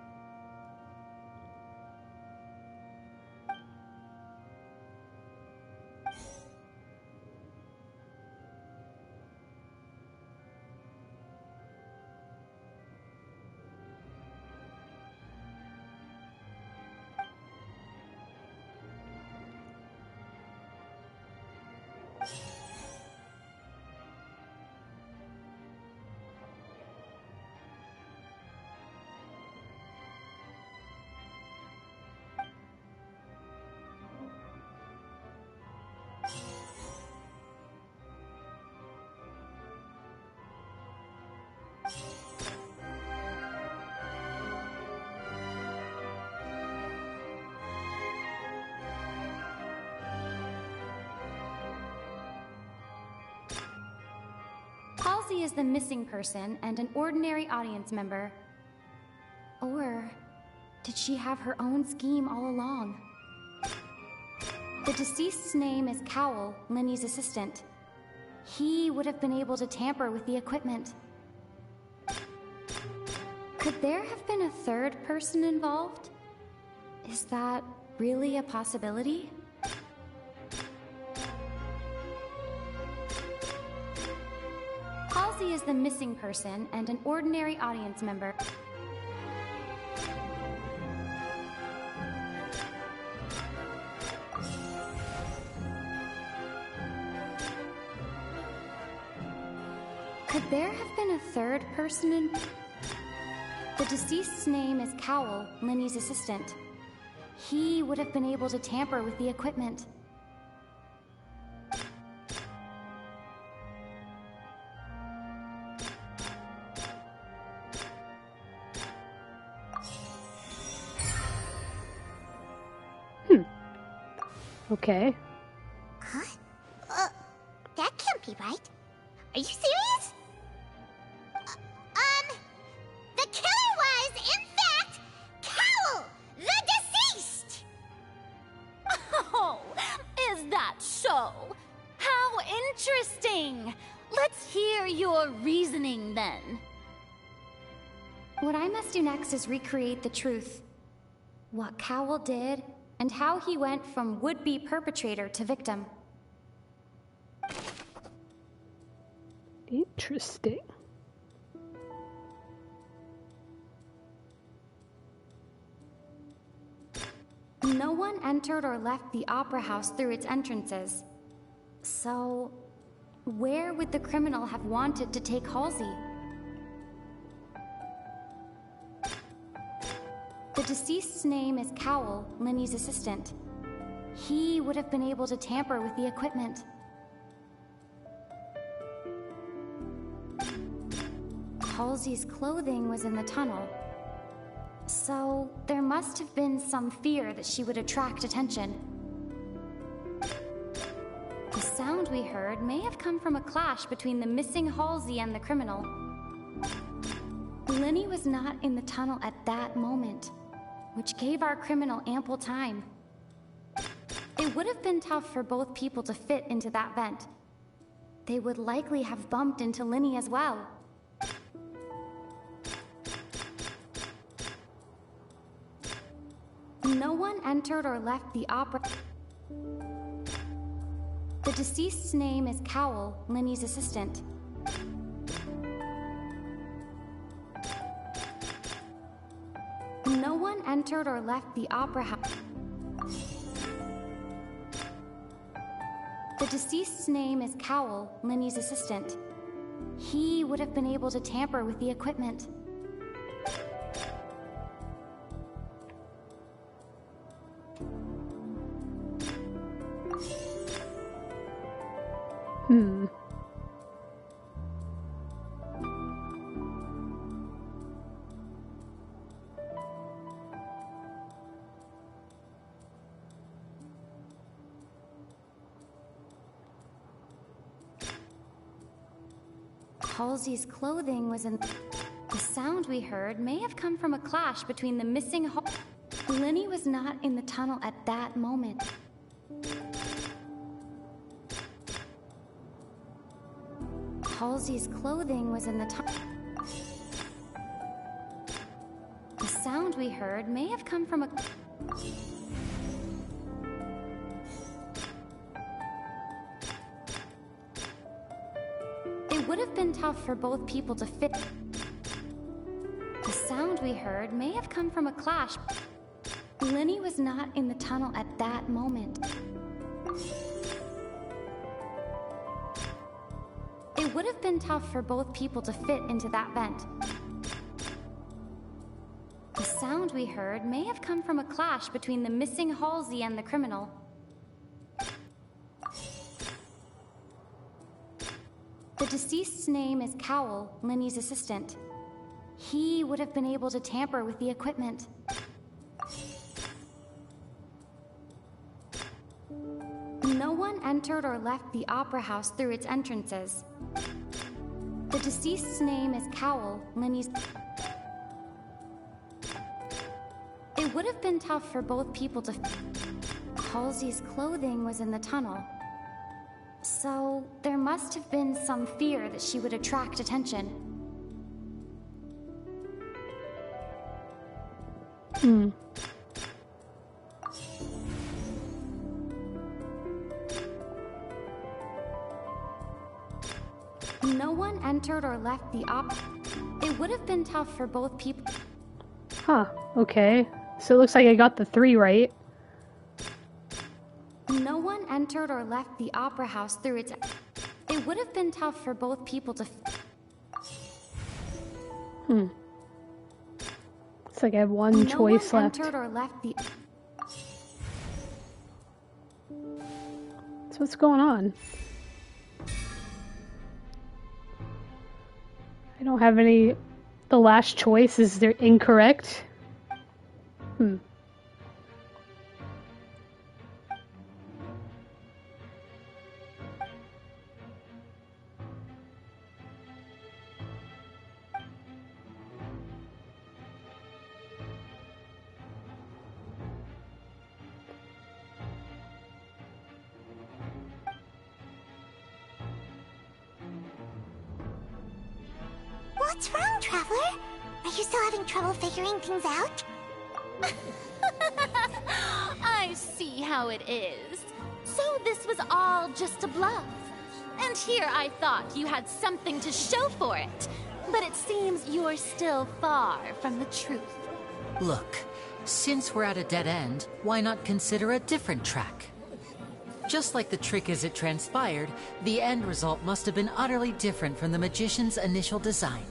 S12: Halsey is the missing person and an ordinary audience member. Or did she have her own scheme all along? The deceased's name is Cowell, Linny's assistant. He would have been able to tamper with the equipment. Could there have been a third person involved? Is that really a possibility? Halsey is the missing person and an ordinary audience member. Could there have been a third person in... The deceased's name is Cowell, Linny's assistant. He would have been able to tamper with the equipment.
S1: Okay.
S4: Huh? That can't be right. Are you serious? The killer was, in fact, Cowell, the deceased!
S13: Oh, is that so? How interesting! Let's hear your reasoning then.
S12: What I must do next is recreate the truth. What Cowell did and how he went from would-be perpetrator to victim.
S1: Interesting.
S12: No one entered or left the opera house through its entrances. So, where would the criminal have wanted to take Halsey? The deceased's name is Cowell, Linny's assistant. He would have been able to tamper with the equipment. Halsey's clothing was in the tunnel. So, there must have been some fear that she would attract attention. The sound we heard may have come from a clash between the missing Halsey and the criminal. Linny was not in the tunnel at that moment, which gave our criminal ample time. It would have been tough for both people to fit into that vent. They would likely have bumped into Linny as well. No one entered or left the opera. The deceased's name is Cowell, Linny's assistant. No one entered or left the opera house. The deceased's name is Cowell, Linny's assistant. He would have been able to tamper with the equipment. Halsey's clothing was in... The sound we heard may have come from a clash between the missing Linny was not in the tunnel at that moment. Halsey's clothing was in the tunnel. The sound we heard may have come from a... It would have been tough for both people to fit. The sound we heard may have come from a clash. Linny was not in the tunnel at that moment. It would have been tough for both people to fit into that vent. The sound we heard may have come from a clash between the missing Halsey and the criminal. The deceased's name is Cowell, Linny's assistant. He would have been able to tamper with the equipment. No one entered or left the opera house through its entrances. The deceased's name is Cowell, Linny's... It would have been tough for both people to... Halsey's clothing was in the tunnel. So, there must have been some fear that she would attract attention. No one entered or left the It would have been tough for both people.
S1: Huh, okay. So it looks like I got the 3 right.
S12: No one entered or left the opera house through its... It would have been tough for both people to...
S1: It's like I have one choice left.
S12: No one entered or left the...
S1: So what's going on? I don't have any... The last choice, is there incorrect?
S4: What's wrong, Traveler? Are you still having trouble figuring things out?
S13: I I see how it is. So this was all just a bluff. And here I thought you had something to show for it. But it seems you're still far from the truth.
S6: Look, since we're at a dead end, why not consider a different track? Just like the trick as it transpired, the end result must have been utterly different from the magician's initial design.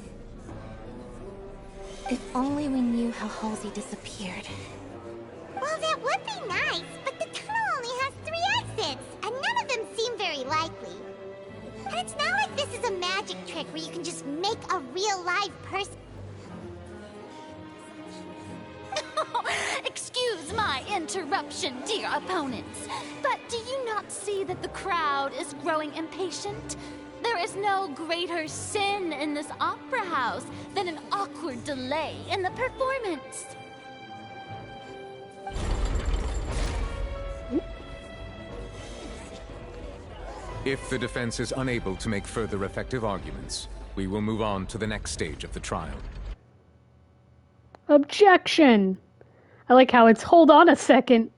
S11: If only we knew how Halsey disappeared.
S4: Well, that would be nice, but the tunnel only has 3 exits, and none of them seem very likely. And it's not like this is a magic trick where you can just make a real live person.
S13: Excuse my interruption, dear opponents, but do you not see that the crowd is growing impatient? There is no greater sin in this opera house than an awkward delay in the performance.
S8: If the defense is unable to make further effective arguments, we will move on to the next stage of the trial.
S1: Objection! I like how it's hold on a second.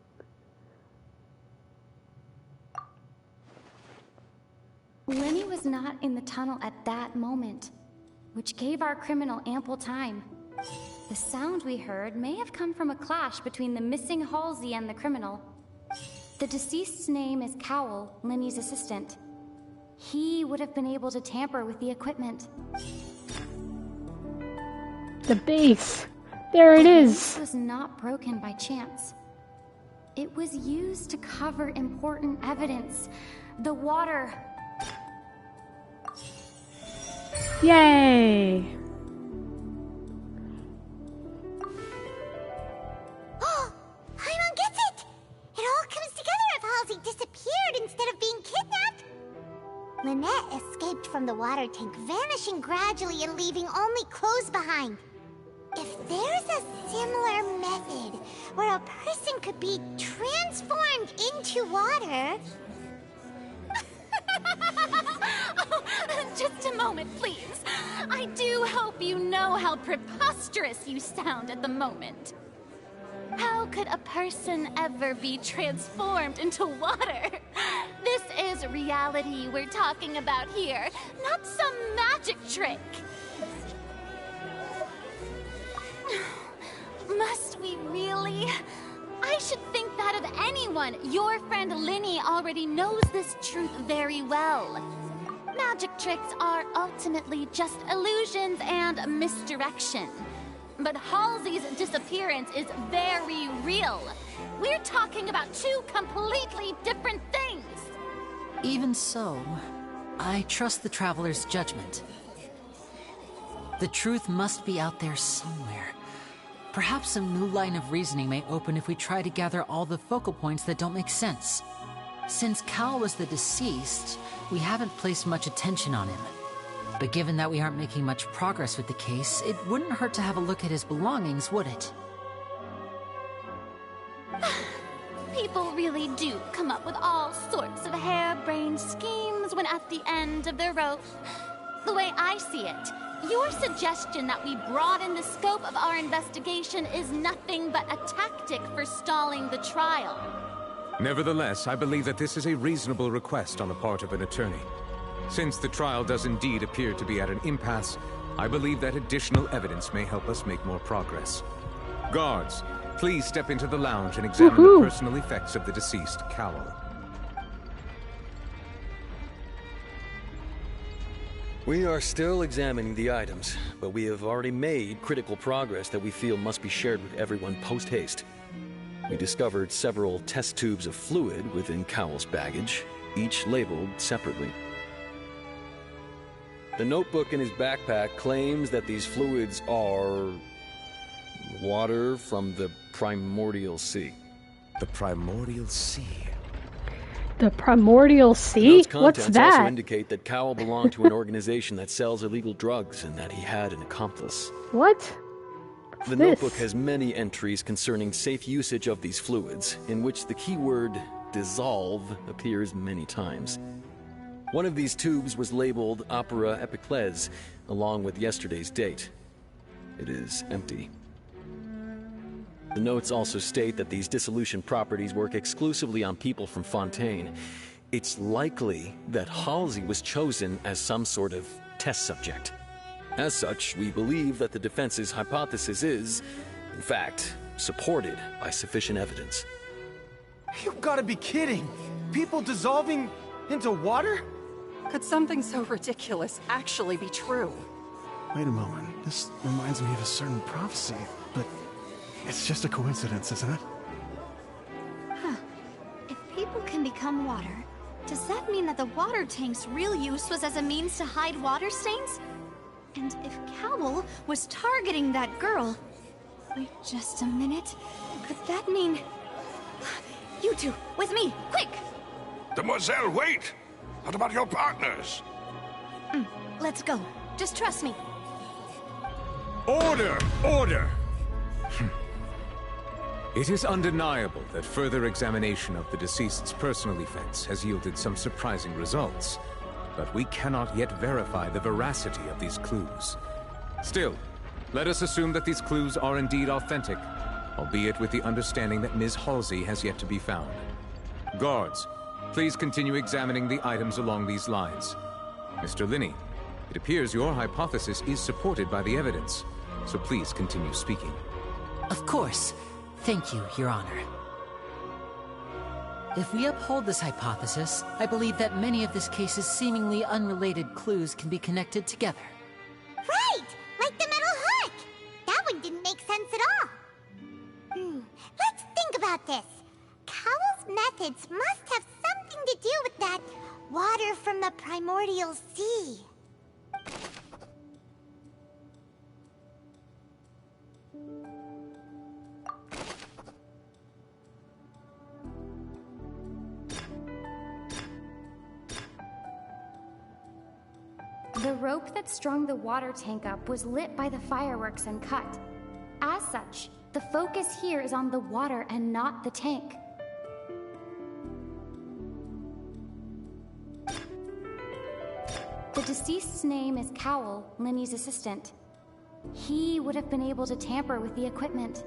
S12: Lenny was not in the tunnel at that moment, which gave our criminal ample time. The sound we heard may have come from a clash between the missing Halsey and the criminal. The deceased's name is Cowell, Lenny's assistant. He would have been able to tamper with the equipment.
S1: The base. There it is.
S12: The base was not broken by chance. It was used to cover important evidence. The water.
S1: Yay!
S4: Oh, Paimon gets it! It all comes together if Halsey disappeared instead of being kidnapped. Lynette escaped from the water tank, vanishing gradually and leaving only clothes behind. If there's a similar method where a person could be transformed into water...
S13: Just a moment, please. I do hope you know how preposterous you sound at the moment. How could a person ever be transformed into water? This is reality we're talking about here, not some magic trick. Must we really? I should think that of anyone. Your friend Linny already knows this truth very well. Magic tricks are ultimately just illusions and misdirection. But Halsey's disappearance is very real. We're talking about 2 completely different things.
S6: Even so, I trust the Traveler's judgment. The truth must be out there somewhere. Perhaps some new line of reasoning may open if we try to gather all the focal points that don't make sense. Since Cal was the deceased, we haven't placed much attention on him. But given that we aren't making much progress with the case, it wouldn't hurt to have a look at his belongings, would it?
S13: People really do come up with all sorts of harebrained schemes when at the end of their rope. The way I see it, your suggestion that we broaden the scope of our investigation is nothing but a tactic for stalling the trial.
S8: Nevertheless, I believe that this is a reasonable request on the part of an attorney. Since the trial does indeed appear to be at an impasse, I believe that additional evidence may help us make more progress. Guards, please step into the lounge and examine the personal effects of the deceased Cowell.
S14: We are still examining the items, but we have already made critical progress that we feel must be shared with everyone post-haste. We discovered several test tubes of fluid within Cowell's baggage, each labeled separately. The notebook in his backpack claims that these fluids are... water from the Primordial Sea.
S8: The Primordial Sea?
S1: The Primordial Sea? What's
S14: contents
S1: that?
S14: also indicate that Cowell belonged to an organization that sells illegal drugs and that he had an accomplice.
S1: What?
S14: The notebook has many entries concerning safe usage of these fluids, in which the keyword dissolve appears many times. One of these tubes was labeled Opera Epiclese, along with yesterday's date. It is empty. The notes also state that these dissolution properties work exclusively on people from Fontaine. It's likely that Halsey was chosen as some sort of test subject. As such, we believe that the defense's hypothesis is, in fact, supported by sufficient evidence.
S15: You've got to be kidding! People dissolving into water?
S10: Could something so ridiculous actually be true?
S5: Wait a moment. This reminds me of a certain prophecy, but it's just a coincidence, isn't it?
S4: Huh. If people can become water, does that mean that the water tank's real use was as a means to hide water stains? And if Cowl was targeting that girl... Wait just a minute. Could that mean... You two, with me, quick!
S2: Demoiselle, wait! What about your partners?
S4: Let's go. Just trust me.
S8: Order! Order! It is undeniable that further examination of the deceased's personal effects has yielded some surprising results, but we cannot yet verify the veracity of these clues. Still, let us assume that these clues are indeed authentic, albeit with the understanding that Ms. Halsey has yet to be found. Guards, please continue examining the items along these lines. Mr. Linney, it appears your hypothesis is supported by the evidence, so please continue speaking.
S6: Of course. Thank you, Your Honor. If we uphold this hypothesis, I believe that many of this case's seemingly unrelated clues can be connected together.
S4: Right! Like the metal hook! That one didn't make sense at all. Let's think about this. Cowell's methods must have something to do with that water from the primordial sea.
S12: The rope that strung the water tank up was lit by the fireworks and cut. As such, the focus here is on the water and not the tank. The deceased's name is Cowell, Linney's assistant. He would have been able to tamper with the equipment.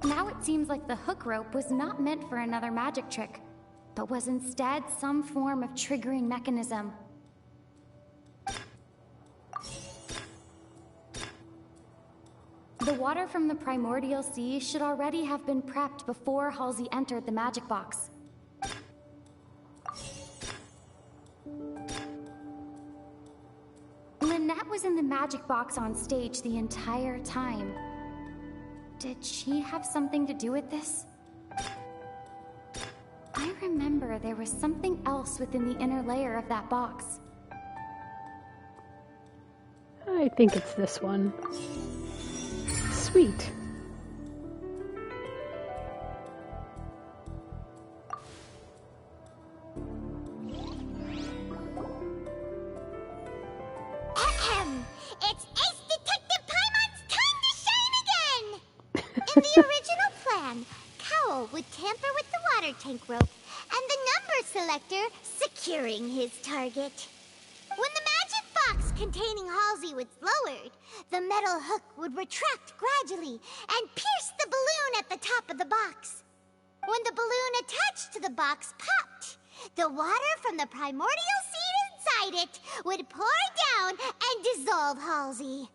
S12: Now it seems like the hook rope was not meant for another magic trick, but was instead some form of triggering mechanism. The water from the primordial sea should already have been prepped before Halsey entered the magic box. Lynette was in the magic box on stage the entire time. Did she have something to do with this? I remember there was something else within the inner layer of that box.
S1: I think it's this one. Sweet.
S4: It's Ace Detective Paimon's time to shine again! In the original plan, Cowell would tamper with the water tank rope and the number selector securing his target. When the magic box containing Halsey was lowered, the metal hook would retract gradually and pierce the balloon at the top of the box. When the balloon attached to the box popped, the water from the primordial seed inside it would pour down and dissolve Halsey.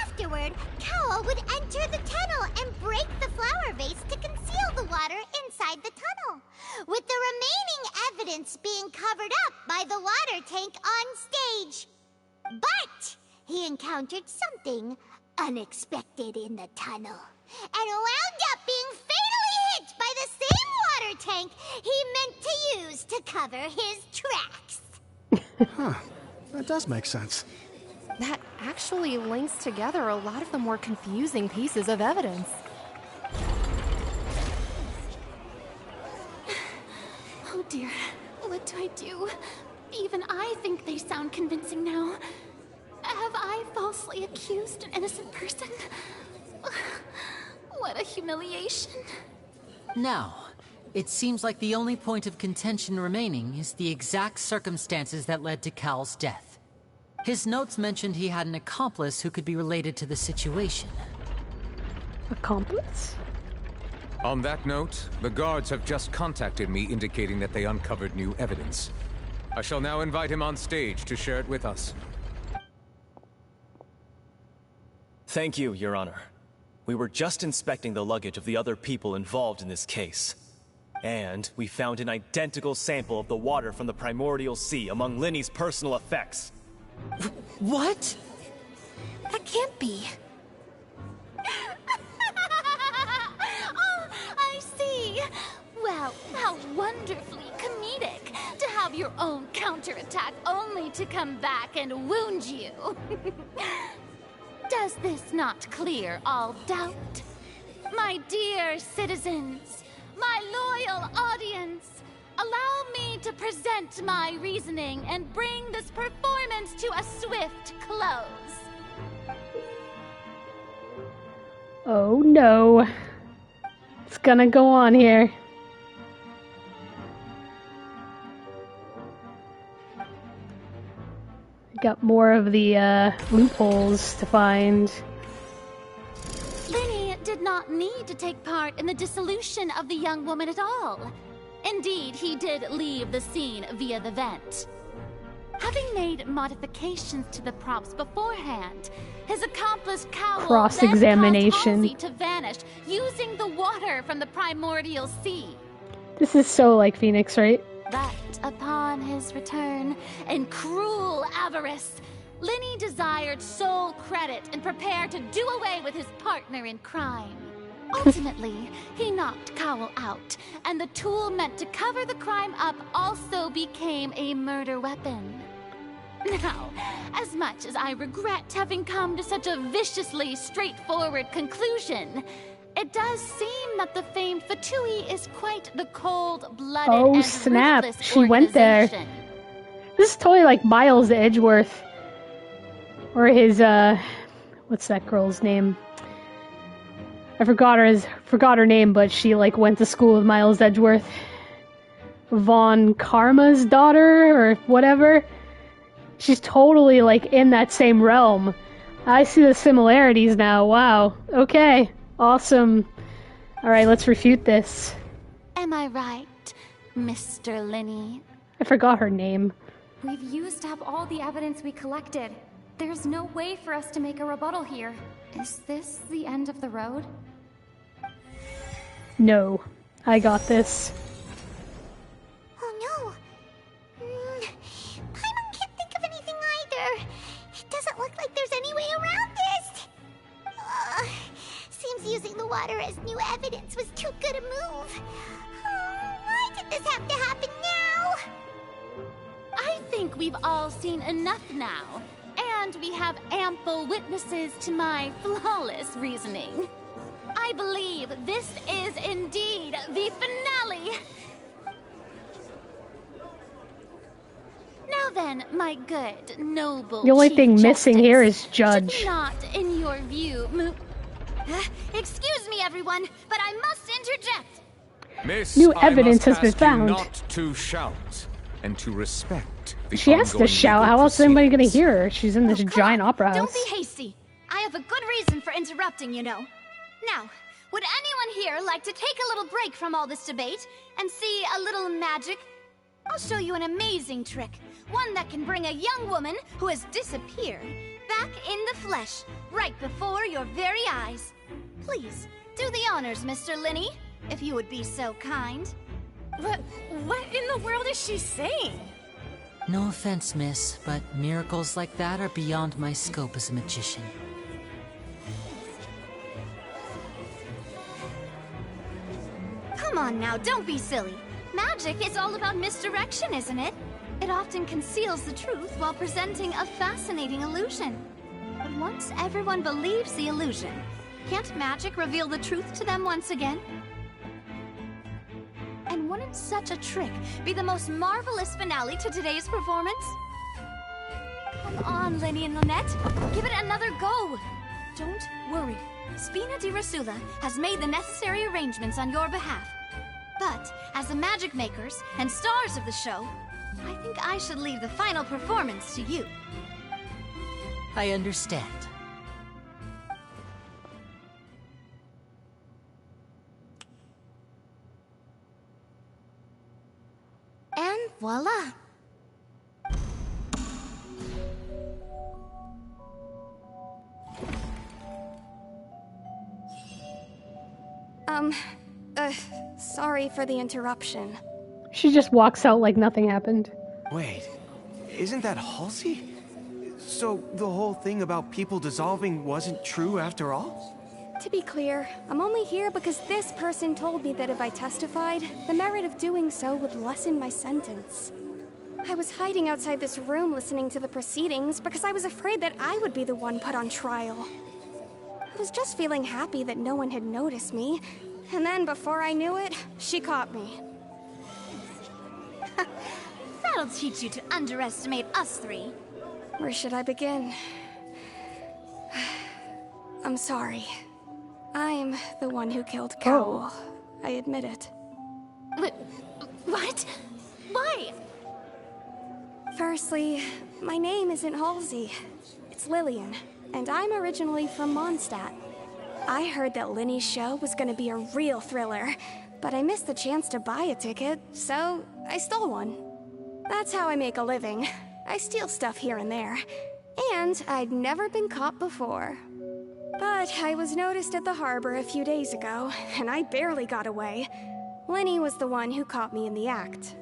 S4: Afterward, Cowell would enter the tunnel and break the flower vase to conceal the water inside the tunnel, with the remaining evidence being covered up by the water tank on stage. But he encountered something unexpected in the tunnel, and wound up being fatally hit by the same water tank he meant to use to cover his tracks.
S5: Huh. That does make sense.
S7: That actually links together a lot of the more confusing pieces of evidence.
S13: Oh dear, what do I do? Even I think they sound convincing now. Have I falsely accused an innocent person? What a humiliation.
S6: Now, it seems like the only point of contention remaining is the exact circumstances that led to Cal's death. His notes mentioned he had an accomplice who could be related to the situation.
S1: Accomplice?
S8: On that note, the guards have just contacted me indicating that they uncovered new evidence. I shall now invite him on stage to share it with us.
S16: Thank you, Your Honor. We were just inspecting the luggage of the other people involved in this case. And we found an identical sample of the water from the primordial sea among Linny's personal effects.
S6: What?
S13: That can't be. Oh, I see. Well, how wonderfully comedic to have your own counterattack only to come back and wound you. Does this not clear all doubt? My dear citizens, my loyal audience, allow me to present my reasoning and bring this performance to a swift close.
S1: Oh no. It's gonna go on here. Got more of the loopholes to find.
S13: Linny did not need to take part in the dissolution of the young woman at all. Indeed, he did leave the scene via the vent. Having made modifications to the props beforehand, his accomplice Cowell
S1: Cross-examination.
S13: then caused Halsey to vanish using the water from the primordial sea.
S1: This is so like Phoenix, right?
S13: But upon his return, in cruel avarice, Linny desired sole credit and prepared to do away with his partner in crime. Ultimately, he knocked Cowell out, and the tool meant to cover the crime up also became a murder weapon. Now, as much as I regret having come to such a viciously straightforward conclusion, it does seem that the famed Fatui is quite the cold-blooded and
S1: snap.
S13: ruthless
S1: She went there.
S13: organization.
S1: This is totally like Miles Edgeworth. Or his, what's that girl's name? I forgot her name, but she like went to school with Miles Edgeworth. Von Karma's daughter, or whatever. She's totally like in that same realm. I see the similarities now. Wow. Okay. Awesome. Alright, let's refute this.
S13: Am I right, Mr. Linny?
S1: I forgot her name.
S12: We've used up all the evidence we collected. There's no way for us to make a rebuttal here. Is this the end of the road?
S1: No. I got this.
S4: Oh no. Paimon can't think of anything either. It doesn't look like there's any way around this. Seems using the water as new evidence was too good a move. Why did this have to happen now?
S13: I think we've all seen enough now, and we have ample witnesses to my flawless reasoning. I believe this is indeed the finale. Now then, my good, noble
S1: The only
S13: Chief
S1: thing missing
S13: Justice,
S1: here is Judge.
S13: should not, in your view, excuse me, everyone, but I must interject.
S8: Miss,
S1: New
S8: I
S1: evidence
S8: must
S1: has been
S8: ask you
S1: found.
S8: not to shout and to respect the
S1: She has to
S8: ongoing
S1: shout.
S8: legal
S1: How else is anybody gonna
S8: proceedings.
S1: hear her? She's in this giant opera
S3: Don't
S1: house.
S3: be hasty. I have a good reason for interrupting, you know. Now, would anyone here like to take a little break from all this debate and see a little magic? I'll show you an amazing trick. One that can bring a young woman who has disappeared back in the flesh, right before your very eyes. Please, do the honors, Mr. Linny, if you would be so kind.
S10: What in the world is she saying?
S6: No offense, miss, but miracles like that are beyond my scope as a magician.
S3: Come on now, don't be silly. Magic is all about misdirection, isn't it? It often conceals the truth while presenting a fascinating illusion. But once everyone believes the illusion, can't magic reveal the truth to them once again? And wouldn't such a trick be the most marvelous finale to today's performance? Come on, Lenny and Lynette. Give it another go. Don't worry. Spina di Rasula has made the necessary arrangements on your behalf. But, as the magic makers and stars of the show, I think I should leave the final performance to you.
S6: I understand.
S11: And voila.
S7: Sorry for the interruption.
S1: She just walks out like nothing happened.
S15: Wait, isn't that Halsey? So the whole thing about people dissolving wasn't true after all?
S7: To be clear, I'm only here because this person told me that if I testified, the merit of doing so would lessen my sentence. I was hiding outside this room listening to the proceedings because I was afraid that I would be the one put on trial. I was just feeling happy that no one had noticed me, and then before I knew it, she caught me.
S3: That'll teach you to underestimate us three.
S7: Where should I begin? I'm sorry. I'm the one who killed Cowl. I admit it.
S3: What? Why?
S7: Firstly, my name isn't Halsey. It's Lillian, and I'm originally from Mondstadt. I heard that Linny's show was gonna be a real thriller, but I missed the chance to buy a ticket, so I stole one. That's how I make a living. I steal stuff here and there, and I'd never been caught before. But I was noticed at the harbor a few days ago, and I barely got away. Linny was the one who caught me in the act.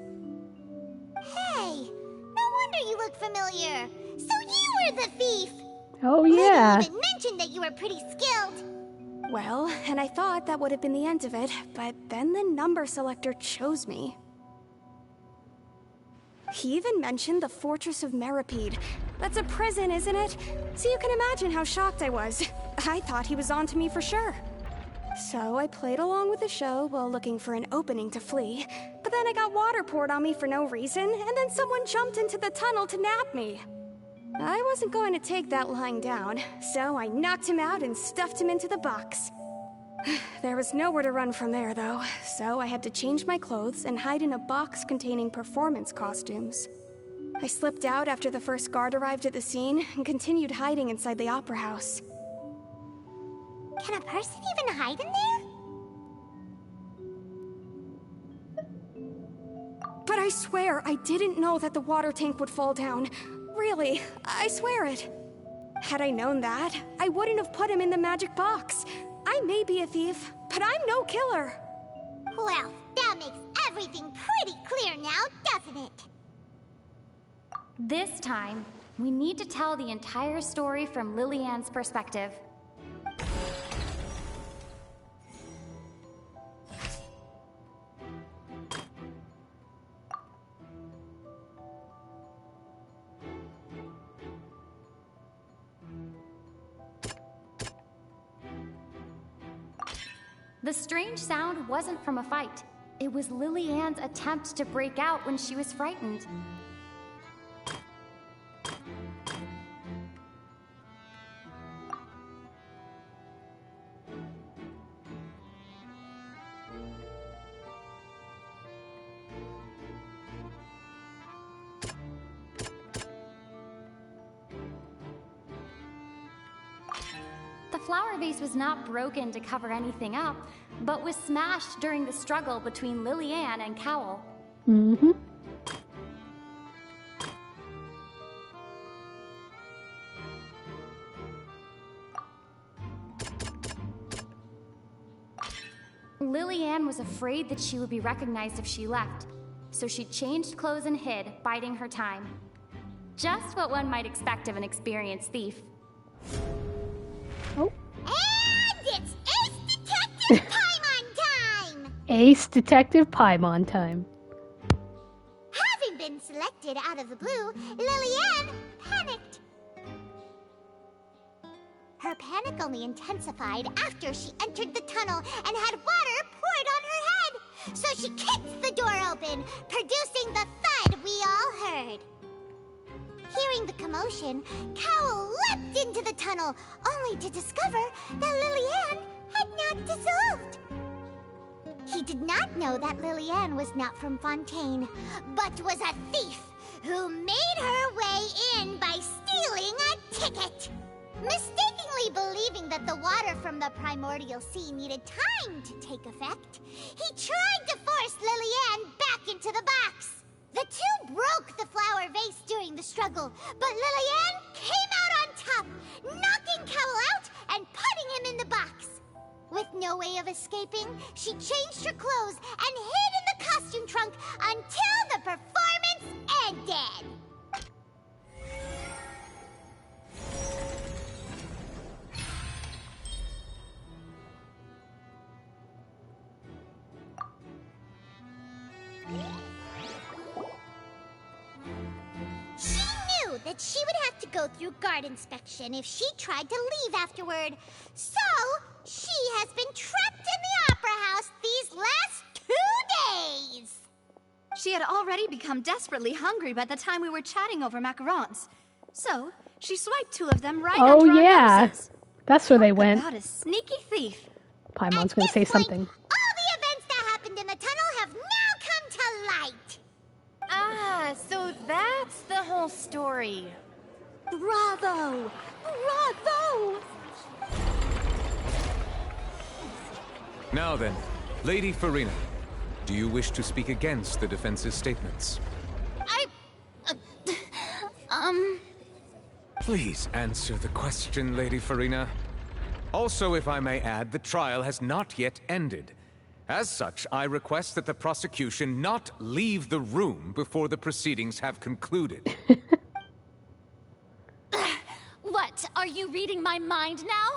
S4: Hey, no wonder you look familiar. So you were the thief.
S1: Oh yeah.
S4: Linny even mentioned that you were pretty skilled.
S7: Well, and I thought that would have been the end of it, but then the number selector chose me. He even mentioned the Fortress of Meripede. That's a prison, isn't it? So you can imagine how shocked I was. I thought he was onto me for sure. So I played along with the show while looking for an opening to flee, but then I got water poured on me for no reason, and then someone jumped into the tunnel to nab me. I wasn't going to take that lying down, so I knocked him out and stuffed him into the box. There was nowhere to run from there, though, so I had to change my clothes and hide in a box containing performance costumes. I slipped out after the first guard arrived at the scene and continued hiding inside the opera house.
S4: Can a person even hide in there?
S7: But I swear, I didn't know that the water tank would fall down. Really, I swear it. Had I known that, I wouldn't have put him in the magic box. I may be a thief, but I'm no killer.
S4: Well, that makes everything pretty clear now, doesn't it?
S12: This time, we need to tell the entire story from Lillian's perspective. The strange sound wasn't from a fight. It was Lillian's attempt to break out when she was frightened. The flower vase was not broken to cover anything up, but was smashed during the struggle between Lillian and Cowl.
S1: Mm-hmm.
S12: Lillian was afraid that she would be recognized if she left, so she changed clothes and hid, biding her time. Just what one might expect of an experienced thief.
S1: Oh.
S4: And it's Ace Detective Paimon time!
S1: Ace Detective Paimon time.
S4: Having been selected out of the blue, Lillian panicked. Her panic only intensified after she entered the tunnel and had water poured on her head. So she kicked the door open, producing the thud we all heard. Hearing the commotion, Cowl leapt into the tunnel, only to discover that Lillian had not dissolved. He did not know that Lillian was not from Fontaine, but was a thief who made her way in by stealing a ticket! Mistakenly believing that the water from the primordial sea needed time to take effect, he tried to force Lillian back into the box. The two broke the flower vase during the struggle, but Lillian came out on top, knocking Cowell out and putting him in the box. With no way of escaping, she changed her clothes and hid in the costume trunk until the performance ended. She knew that she would have to go through guard inspection if she tried to leave afterward. So, she has been trapped in the Opera House these last 2 days.
S3: She had already become desperately hungry by the time we were chatting over macarons. So, she swiped 2 of them right
S1: Oh,
S3: under our
S1: yeah.
S3: noses.
S1: That's where they went.
S3: About a sneaky thief.
S1: Paimon's gonna say something.
S4: All the events that happened in the tunnel have now come to light.
S10: Ah, so that's the whole story.
S7: Bravo! Bravo!
S8: Now then, Lady Farina, do you wish to speak against the defense's statements? Please answer the question, Lady Farina. Also, if I may add, the trial has not yet ended. As such, I request that the prosecution not leave the room before the proceedings have concluded.
S13: What? Are you reading my mind now?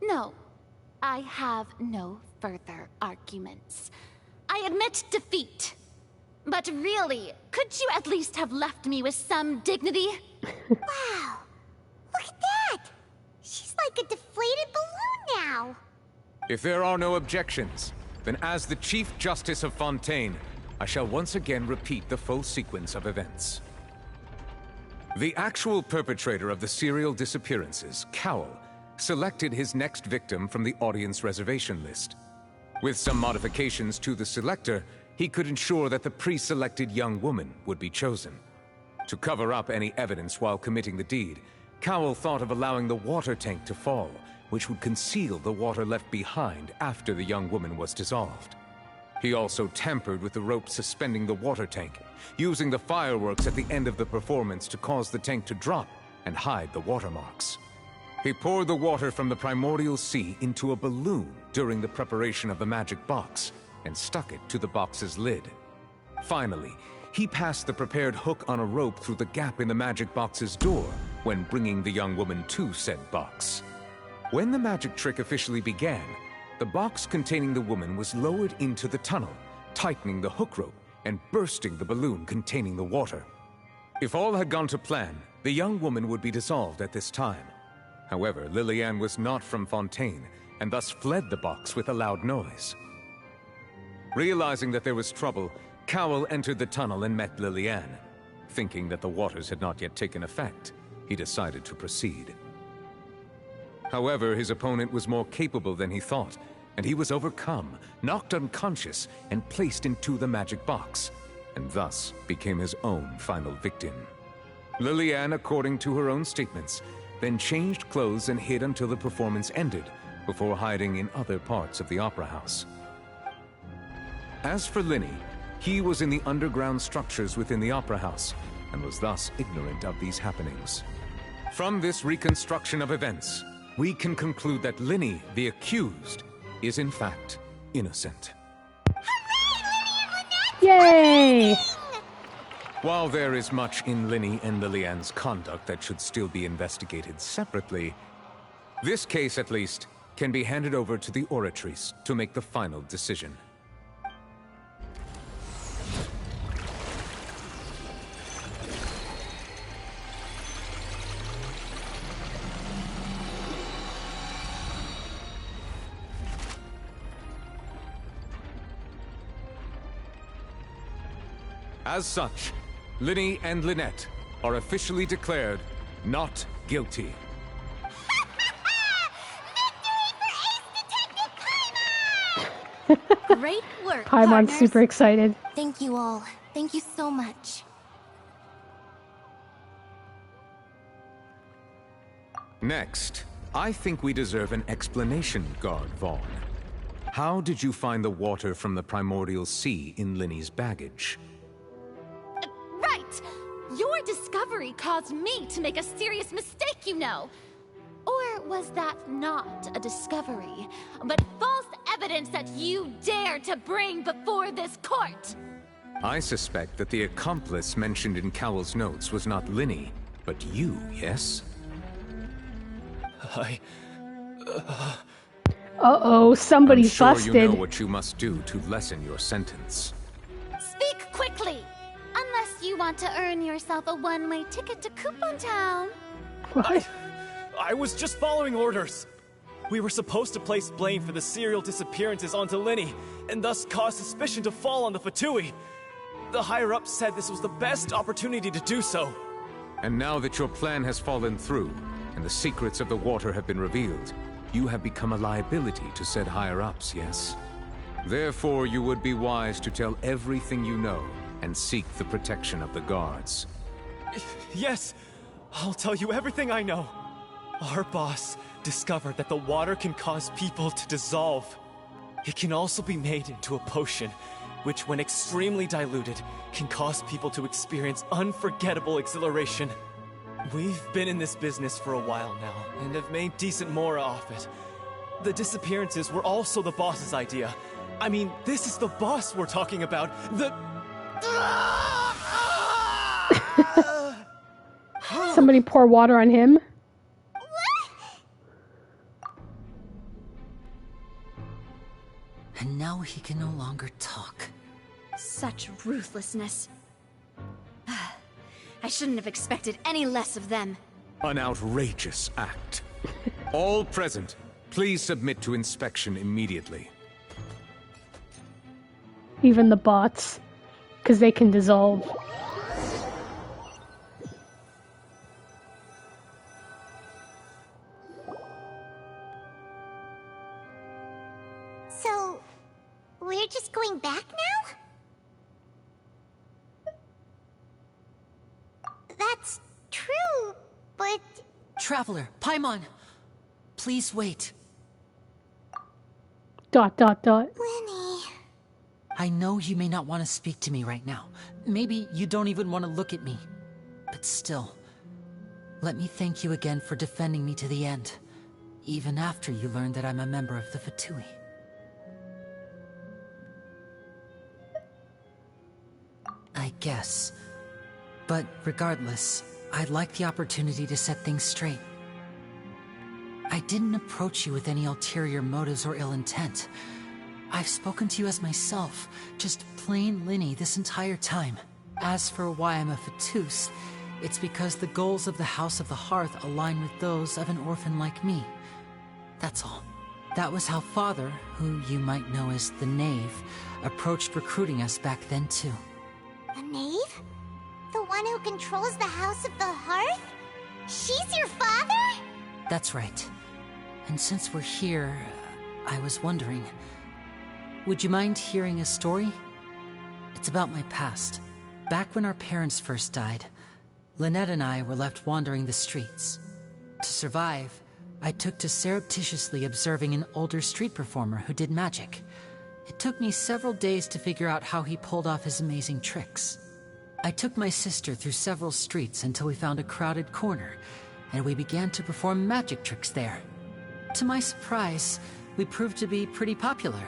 S13: No. I have no further arguments. I admit defeat. But really, could you at least have left me with some dignity?
S4: Wow. Look at that. She's like a deflated balloon now.
S8: If there are no objections, then as the Chief Justice of Fontaine, I shall once again repeat the full sequence of events. The actual perpetrator of the serial disappearances, Cowell, selected his next victim from the audience reservation list. With some modifications to the selector, he could ensure that the pre-selected young woman would be chosen. To cover up any evidence while committing the deed, Cowell thought of allowing the water tank to fall, which would conceal the water left behind after the young woman was dissolved. He also tampered with the rope suspending the water tank, using the fireworks at the end of the performance to cause the tank to drop and hide the watermarks. He poured the water from the primordial sea into a balloon during the preparation of the magic box and stuck it to the box's lid. Finally, he passed the prepared hook on a rope through the gap in the magic box's door when bringing the young woman to said box. When the magic trick officially began, the box containing the woman was lowered into the tunnel, tightening the hook rope and bursting the balloon containing the water. If all had gone to plan, the young woman would be dissolved at this time. However, Lillian was not from Fontaine, and thus fled the box with a loud noise. Realizing that there was trouble, Cowell entered the tunnel and met Lillian. Thinking that the waters had not yet taken effect, he decided to proceed. However, his opponent was more capable than he thought, and he was overcome, knocked unconscious, and placed into the magic box, and thus became his own final victim. Lillian, according to her own statements, then changed clothes and hid until the performance ended, before hiding in other parts of the opera house. As for Linny, he was in the underground structures within the opera house, and was thus ignorant of these happenings. From this reconstruction of events, we can conclude that Linny, the accused, is in fact innocent.
S1: Yay!
S8: While there is much in Linny and Lillian's conduct that should still be investigated separately, this case, at least, can be handed over to the Oratrice to make the final decision. As such, Linny and Lynette are officially declared not guilty.
S13: Great work,
S1: Paimon's
S13: partners.
S1: super excited.
S11: Thank you all. Thank you so much.
S8: Next, I think we deserve an explanation, Guard Vaughn. How did you find the water from the primordial sea in Linny's baggage?
S13: Right! Your discovery caused me to make a serious mistake, you know. Or was that not a discovery, but false evidence that you dared to bring before this court?
S8: I suspect that the accomplice mentioned in Cowell's notes was not Linny, but you, yes?
S1: Uh-oh, somebody
S8: I'm sure
S1: busted.
S8: you know what you must do to lessen your sentence.
S13: Speak quickly! Unless you want to earn yourself a one-way ticket to Coupon Town.
S1: What?
S16: I was just following orders. We were supposed to place blame for the serial disappearances onto Linny, and thus cause suspicion to fall on the Fatui. The higher-ups said this was the best opportunity to do so.
S8: And now that your plan has fallen through, and the secrets of the water have been revealed, you have become a liability to said higher-ups, yes? Therefore, you would be wise to tell everything you know, and seek the protection of the guards.
S16: Yes, I'll tell you everything I know. Our boss discovered that the water can cause people to dissolve. It can also be made into a potion, which when extremely diluted, can cause people to experience unforgettable exhilaration. We've been in this business for a while now, and have made decent mora off it. The disappearances were also the boss's idea. I mean, this is the boss we're talking about.
S1: Somebody pour water on him?
S6: And now he can no longer talk.
S3: Such ruthlessness. I shouldn't have expected any less of them.
S8: An outrageous act. All present, please submit to inspection immediately.
S1: Even the bots. Because they can dissolve.
S4: So, we're just going back now? That's true, but...
S6: Traveler, Paimon! Please wait. ...
S4: Lenny...
S6: I know you may not want to speak to me right now. Maybe you don't even want to look at me. But still, let me thank you again for defending me to the end, even after you learned that I'm a member of the Fatui. I guess. But regardless, I'd like the opportunity to set things straight. I didn't approach you with any ulterior motives or ill intent. I've spoken to you as myself, just plain Linny this entire time. As for why I'm a Fatus, it's because the goals of the House of the Hearth align with those of an orphan like me. That's all. That was how Father, who you might know as the Knave, approached recruiting us back then too.
S4: The Knave? The one who controls the House of the Hearth? She's your father?
S6: That's right. And since we're here, I was wondering, would you mind hearing a story? It's about my past. Back when our parents first died, Lynette and I were left wandering the streets. To survive, I took to surreptitiously observing an older street performer who did magic. It took me several days to figure out how he pulled off his amazing tricks. I took my sister through several streets until we found a crowded corner, and we began to perform magic tricks there. To my surprise, we proved to be pretty popular,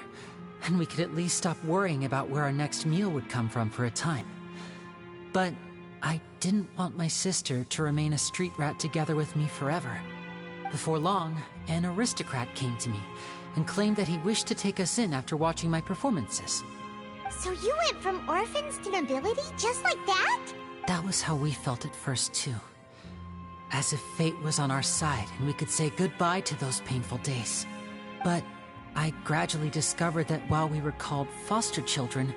S6: and we could at least stop worrying about where our next meal would come from for a time. But I didn't want my sister to remain a street rat together with me forever. Before long, an aristocrat came to me and claimed that he wished to take us in after watching my performances.
S4: So you went from orphans to nobility just like that?
S6: That was how we felt at first, too. As if fate was on our side and we could say goodbye to those painful days. But I gradually discovered that while we were called foster children,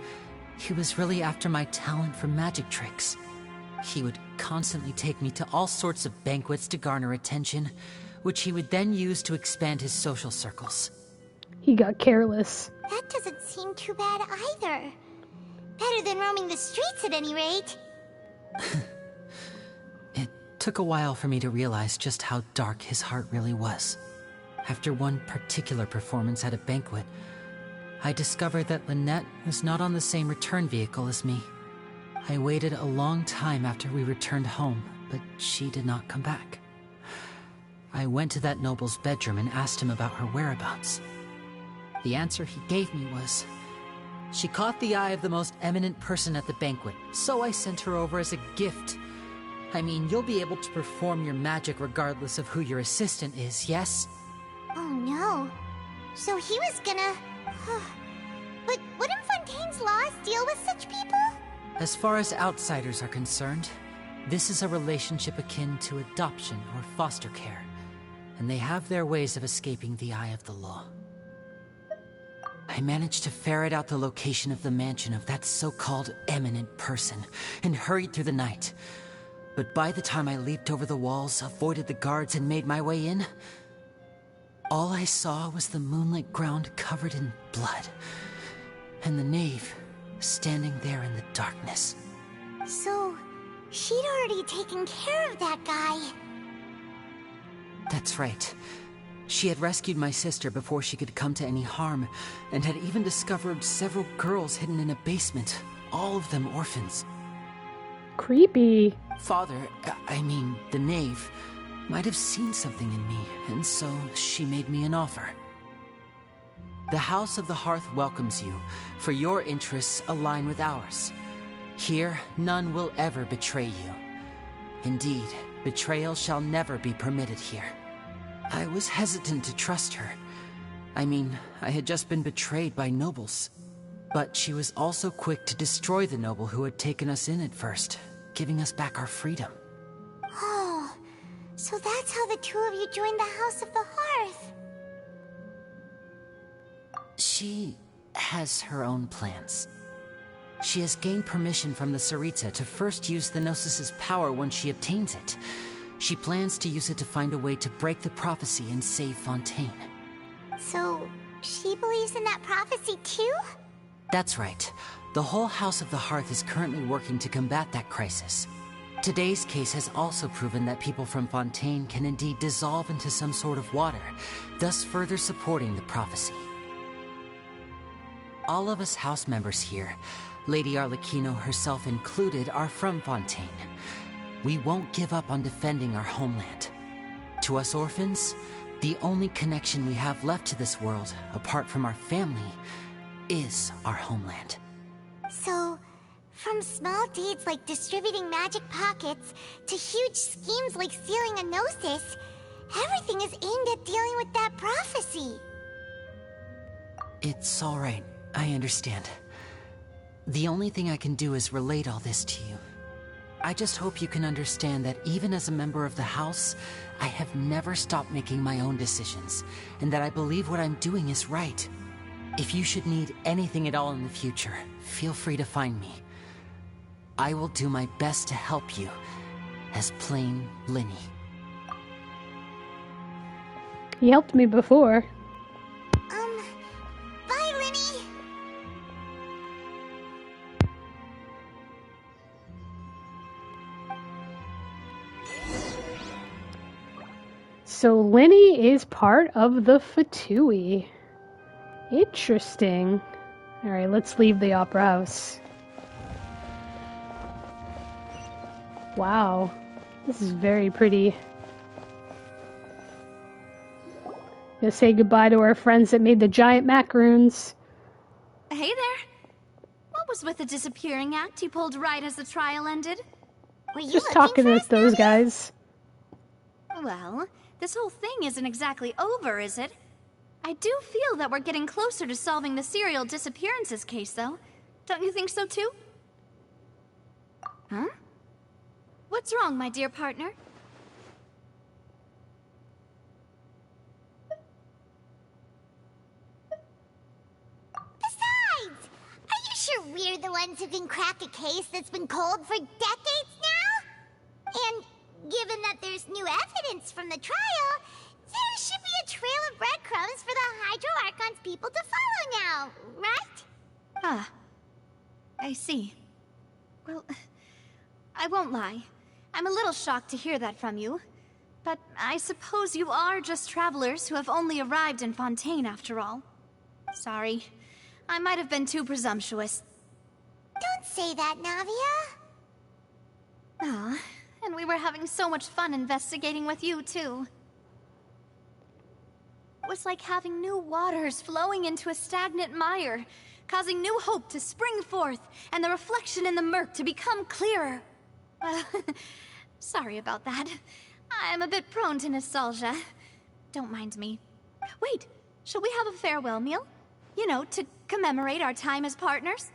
S6: he was really after my talent for magic tricks. He would constantly take me to all sorts of banquets to garner attention, which he would then use to expand his social circles.
S1: He got careless.
S4: That doesn't seem too bad either. Better than roaming the streets at any rate.
S6: It took a while for me to realize just how dark his heart really was. After one particular performance at a banquet, I discovered that Lynette was not on the same return vehicle as me. I waited a long time after we returned home, but she did not come back. I went to that noble's bedroom and asked him about her whereabouts. The answer he gave me was, she caught the eye of the most eminent person at the banquet, so I sent her over as a gift. I mean, you'll be able to perform your magic regardless of who your assistant is, yes?
S4: Oh no. So he was gonna... But wouldn't Fontaine's laws deal with such people?
S6: As far as outsiders are concerned, this is a relationship akin to adoption or foster care, and they have their ways of escaping the eye of the law. I managed to ferret out the location of the mansion of that so-called eminent person, and hurried through the night. But by the time I leaped over the walls, avoided the guards, and made my way in, all I saw was the moonlit ground covered in blood, and the knave standing there in the darkness.
S4: So, she'd already taken care of that guy.
S6: That's right. She had rescued my sister before she could come to any harm, and had even discovered several girls hidden in a basement, all of them orphans.
S1: Creepy.
S6: Father, I mean, the knave, might have seen something in me, and so she made me an offer. The House of the Hearth welcomes you, for your interests align with ours. Here, none will ever betray you. Indeed, betrayal shall never be permitted here. I was hesitant to trust her. I mean, I had just been betrayed by nobles. But she was also quick to destroy the noble who had taken us in at first, giving us back our freedom.
S4: Oh, so that's how the two of you joined the House of the Hearth.
S6: She has her own plans. She has gained permission from the Tsaritsa to first use the Gnosis' power when she obtains it. She plans to use it to find a way to break the prophecy and save Fontaine.
S4: So, she believes in that prophecy too?
S6: That's right. The whole House of the Hearth is currently working to combat that crisis. Today's case has also proven that people from Fontaine can indeed dissolve into some sort of water, thus further supporting the prophecy. All of us house members here, Lady Arlecchino herself included, are from Fontaine. We won't give up on defending our homeland. To us orphans, the only connection we have left to this world, apart from our family, is our homeland.
S4: So, from small deeds like distributing magic pockets to huge schemes like stealing a Gnosis, everything is aimed at dealing with that prophecy.
S6: It's all right. I understand. The only thing I can do is relate all this to you. I just hope you can understand that even as a member of the House, I have never stopped making my own decisions, and that I believe what I'm doing is right. If you should need anything at all in the future, feel free to find me. I will do my best to help you, as plain Linny.
S1: He helped me before.
S4: Bye, Linny!
S1: So Linny is part of the Fatui. Interesting. Alright, let's leave the Opera House. Wow. This is very pretty. Gonna say goodbye to our friends that made the giant macaroons.
S3: Hey there. What was with the disappearing act you pulled right as the trial ended?
S4: Were you
S1: Just talking with those guys.
S3: Well, this whole thing isn't exactly over, is it? I do feel that we're getting closer to solving the serial disappearances case, though. Don't you think so, too? Huh? What's wrong, my dear partner?
S4: Besides, are you sure we're the ones who can crack a case that's been cold for decades now? And given that there's new evidence from the trial, there should be a trail of breadcrumbs for the Hydro Archon's people to follow now, right?
S3: Ah, I see. Well, I won't lie. I'm a little shocked to hear that from you. But I suppose you are just travelers who have only arrived in Fontaine after all. Sorry. I might have been too presumptuous.
S4: Don't say that, Navia.
S3: Ah, and we were having so much fun investigating with you, too. It was like having new waters flowing into a stagnant mire, causing new hope to spring forth, and the reflection in the murk to become clearer. Sorry about that. I'm a bit prone to nostalgia. Don't mind me. Wait, shall we have a farewell meal? You know, to commemorate our time as partners?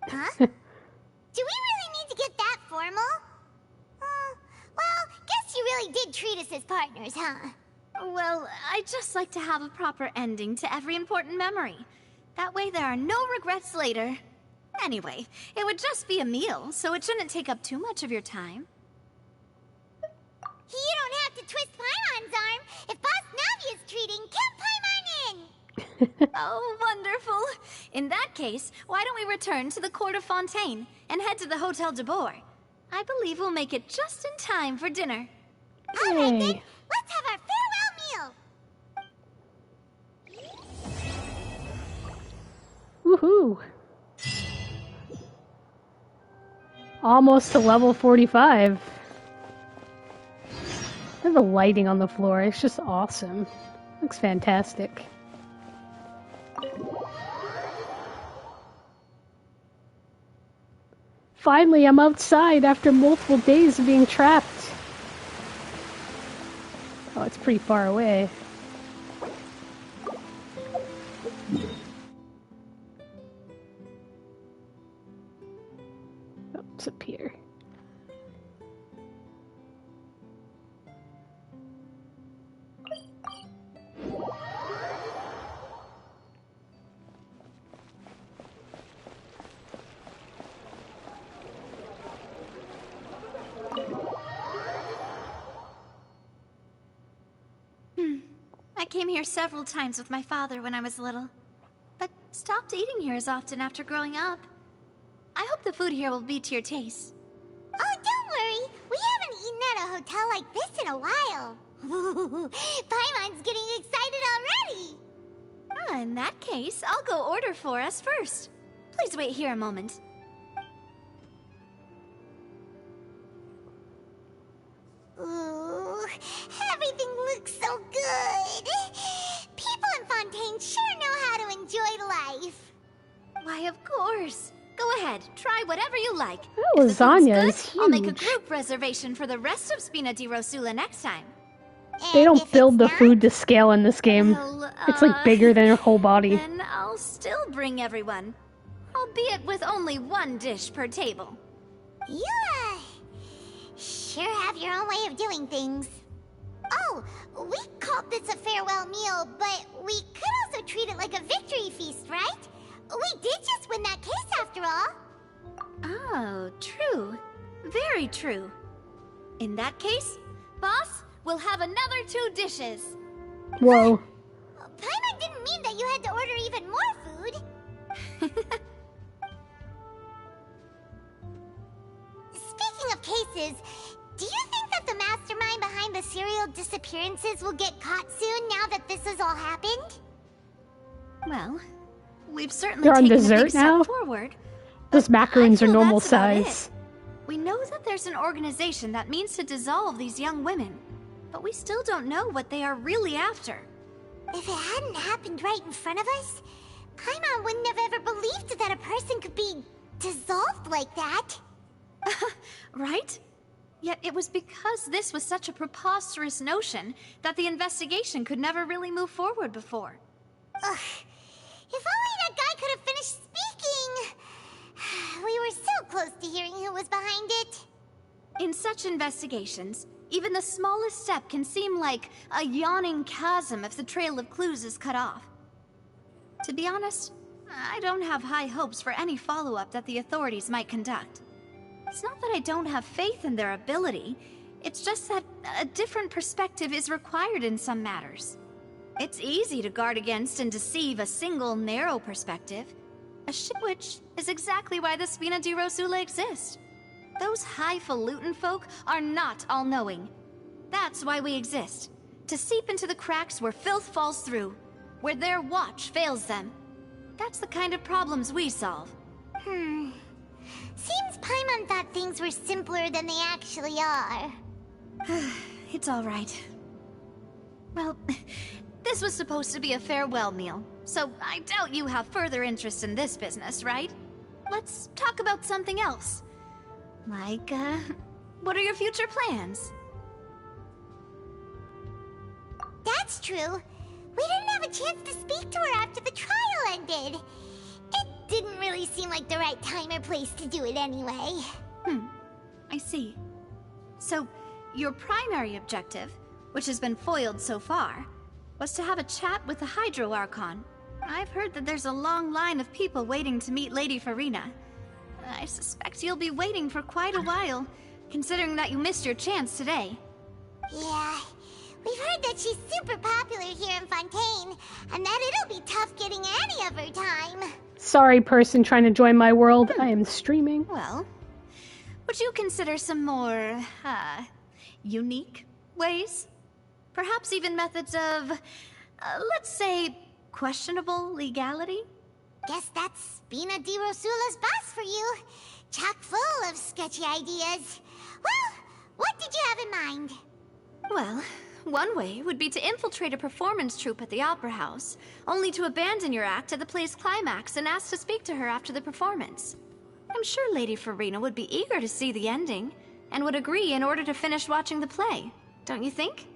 S4: Huh? Do we really need to get that formal? Well, guess you really did treat us as partners, huh?
S3: Well, I'd just like to have a proper ending to every important memory. That way there are no regrets later. Anyway, it would just be a meal, so it shouldn't take up too much of your time.
S4: You don't have to twist Paimon's arm. If Boss Navia's treating, count Paimon in!
S3: Oh, wonderful. In that case, why don't we return to the Court of Fontaine and head to the Hotel de Boer? I believe we'll make it just in time for dinner.
S4: All right, then. Let's have our farewell meal.
S1: Woohoo! Almost to level 45. Look at the lighting on the floor. It's just awesome. Looks fantastic. Finally, I'm outside after multiple days of being trapped. Oh, it's pretty far away. Oh, it's up here.
S3: I came here several times with my father when I was little, but stopped eating here as often after growing up. I hope the food here will be to your taste.
S4: Oh, don't worry. We haven't eaten at a hotel like this in a while. Paimon's getting excited already.
S3: In that case, I'll go order for us first. Please wait here a moment.
S4: Ooh, everything looks so good. People in Fontaine sure know how to enjoy life.
S3: Why, of course. Go ahead, try whatever you like.
S1: Oh, lasagna is huge.
S3: I'll make a group reservation for the rest of Spina di Rosula next time.
S1: They don't build the food to scale in this game.
S3: Well,
S1: it's like bigger than your whole body.
S3: Then I'll still bring everyone. Albeit with only one dish per table.
S4: You, sure have your own way of doing things. Oh, we called this a farewell meal, but we could also treat it like a victory feast, right? We did just win that case after all.
S3: Oh, true. Very true. In that case, boss, we'll have another 2 dishes.
S1: Whoa.
S4: Paimon didn't mean that you had to order even more food. Speaking of cases, do you think that the mastermind behind the serial disappearances will get caught soon now that this has all happened?
S3: Well, we've certainly
S1: They're on
S3: taken a
S1: dessert
S3: big step
S1: now?
S3: forward.
S1: Those macarons are
S3: feel
S1: normal
S3: that's about
S1: size.
S3: it. We know that there's an organization that means to dissolve these young women, but we still don't know what they are really after.
S4: If it hadn't happened right in front of us, Paimon wouldn't have ever believed that a person could be dissolved like that.
S3: Right? Yet it was because this was such a preposterous notion that the investigation could never really move forward before.
S4: Ugh. If only that guy could have finished speaking! We were so close to hearing who was behind it.
S3: In such investigations, even the smallest step can seem like a yawning chasm if the trail of clues is cut off. To be honest, I don't have high hopes for any follow-up that the authorities might conduct. It's not that I don't have faith in their ability, it's just that a different perspective is required in some matters. It's easy to guard against and deceive a single narrow perspective, which is exactly why the Spina di Rosula exists. Those highfalutin folk are not all-knowing. That's why we exist. To seep into the cracks where filth falls through, where their watch fails them. That's the kind of problems we solve.
S4: Seems Paimon thought things were simpler than they actually are.
S3: It's all right. Well, this was supposed to be a farewell meal, so I doubt you have further interest in this business, right? Let's talk about something else. Like, what are your future plans?
S4: That's true. We didn't have a chance to speak to her after the trial ended. It didn't really seem like the right time or place to do it anyway.
S3: I see. So, your primary objective, which has been foiled so far, was to have a chat with the Hydro Archon. I've heard that there's a long line of people waiting to meet Lady Farina. I suspect you'll be waiting for quite a while, considering that you missed your chance today.
S4: Yeah, we've heard that she's super popular here in Fontaine, and that it'll be tough getting any of her time.
S1: Sorry, person trying to join my world. I am streaming.
S3: Well, would you consider some more, unique ways? Perhaps even methods of, let's say, questionable legality?
S4: Guess that's Spina di Rosula's boss for you. Chock full of sketchy ideas. Well, what did you have in mind?
S3: Well, one way would be to infiltrate a performance troupe at the Opera House, only to abandon your act at the play's climax and ask to speak to her after the performance. I'm sure Lady Farina would be eager to see the ending, and would agree in order to finish watching the play, don't you think?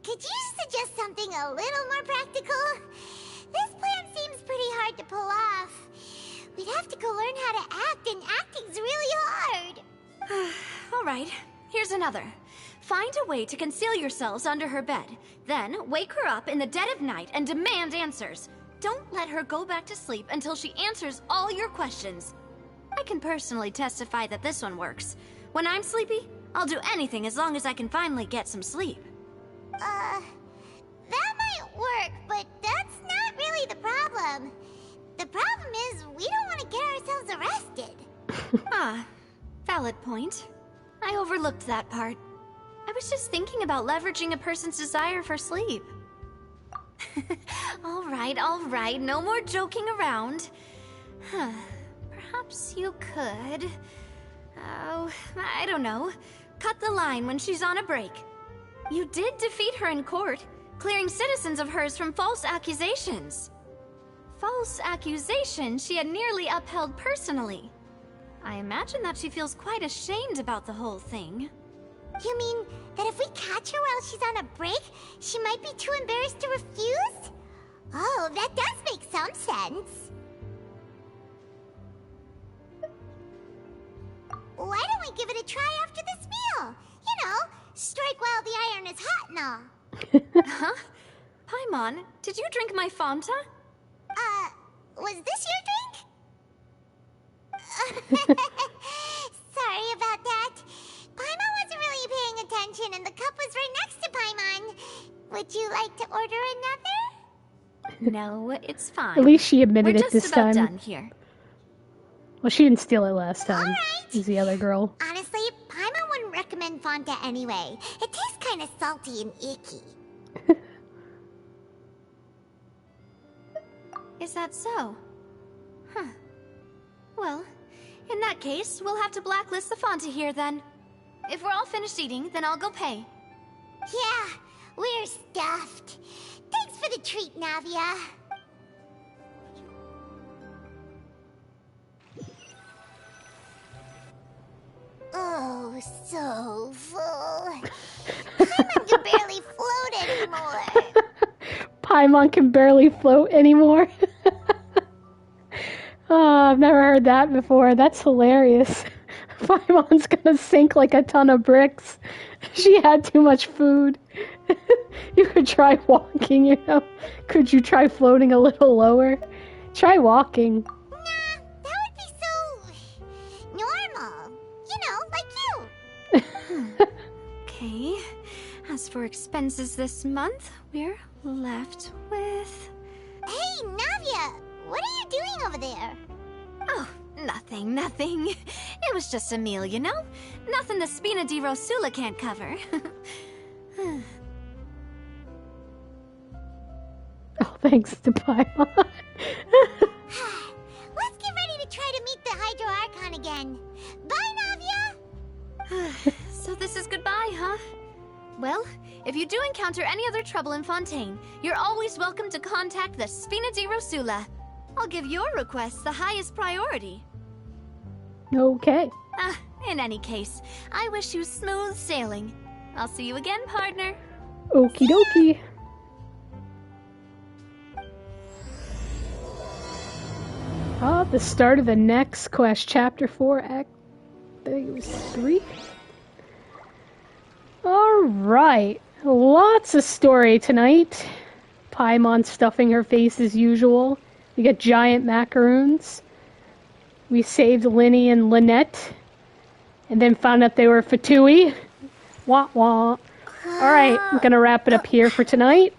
S4: Could you suggest something a little more practical? This plan seems pretty hard to pull off. We'd have to go learn how to act, and acting's really hard.
S3: Alright, here's another. Find a way to conceal yourselves under her bed. Then, wake her up in the dead of night and demand answers. Don't let her go back to sleep until she answers all your questions. I can personally testify that this one works. When I'm sleepy, I'll do anything as long as I can finally get some sleep.
S4: That might work, but that's not really the problem. The problem is, we don't want to get ourselves arrested.
S3: Valid point. I overlooked that part. I was just thinking about leveraging a person's desire for sleep. All right, no more joking around. Perhaps you could... Oh, I don't know. Cut the line when she's on a break. You did defeat her in court, clearing citizens of hers from false accusations. False accusations she had nearly upheld personally. I imagine that she feels quite ashamed about the whole thing.
S4: You mean that if we catch her while she's on a break, she might be too embarrassed to refuse? Oh, that does make some sense. Why don't we give it a try after this meal? You know, strike while the iron is hot and all.
S3: Huh? Paimon, did you drink my Fanta?
S4: Was this your drink? Sorry about that. Paimon wasn't really paying attention and the cup was right next to Paimon. Would you like to order another?
S3: No, it's fine.
S1: At least she admitted
S3: We're
S1: it this
S3: just about
S1: time.
S3: done here.
S1: Well, she didn't steal it last time.
S4: Alright.
S1: It was the other girl.
S4: Honestly, Paimon wouldn't recommend Fanta anyway. It tastes kind of salty and icky.
S3: Is that so? Huh. Well, in that case, we'll have to blacklist the Fanta here then. If we're all finished eating, then I'll go pay.
S4: Yeah, we're stuffed. Thanks for the treat, Navia. Oh, so full. Paimon can barely float anymore.
S1: Paimon can barely float anymore. Oh, I've never heard that before. That's hilarious. Paimon's gonna sink like a ton of bricks. She had too much food. You could try walking, you know. Could you try floating a little lower? Try walking.
S4: Nah, that would be so... normal. You know, like you.
S3: Okay. As for expenses this month, we're left with...
S4: Hey, Navia! What are you doing over there?
S3: Oh, nothing. It was just a meal, you know? Nothing the Spina di Rosula can't cover.
S1: Oh, thanks to Paimon.
S4: Let's get ready to try to meet the Hydro Archon again. Bye, Navia!
S3: So this is goodbye, huh? Well, if you do encounter any other trouble in Fontaine, you're always welcome to contact the Spina di Rosula. I'll give your requests the highest priority.
S1: Okay.
S3: In any case, I wish you smooth sailing. I'll see you again, partner.
S1: Okie dokie. The start of the next quest, Chapter 4, Act... I think it was 3? Alright. Lots of story tonight. Paimon stuffing her face as usual. We got giant macarons. We saved Linny and Lynette. And then found out they were Fatui. Wah wah. Alright, I'm gonna wrap it up here for tonight.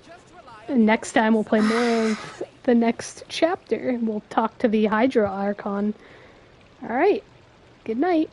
S1: And next time we'll play more of the next chapter. We'll talk to the Hydro Archon. Alright, good night.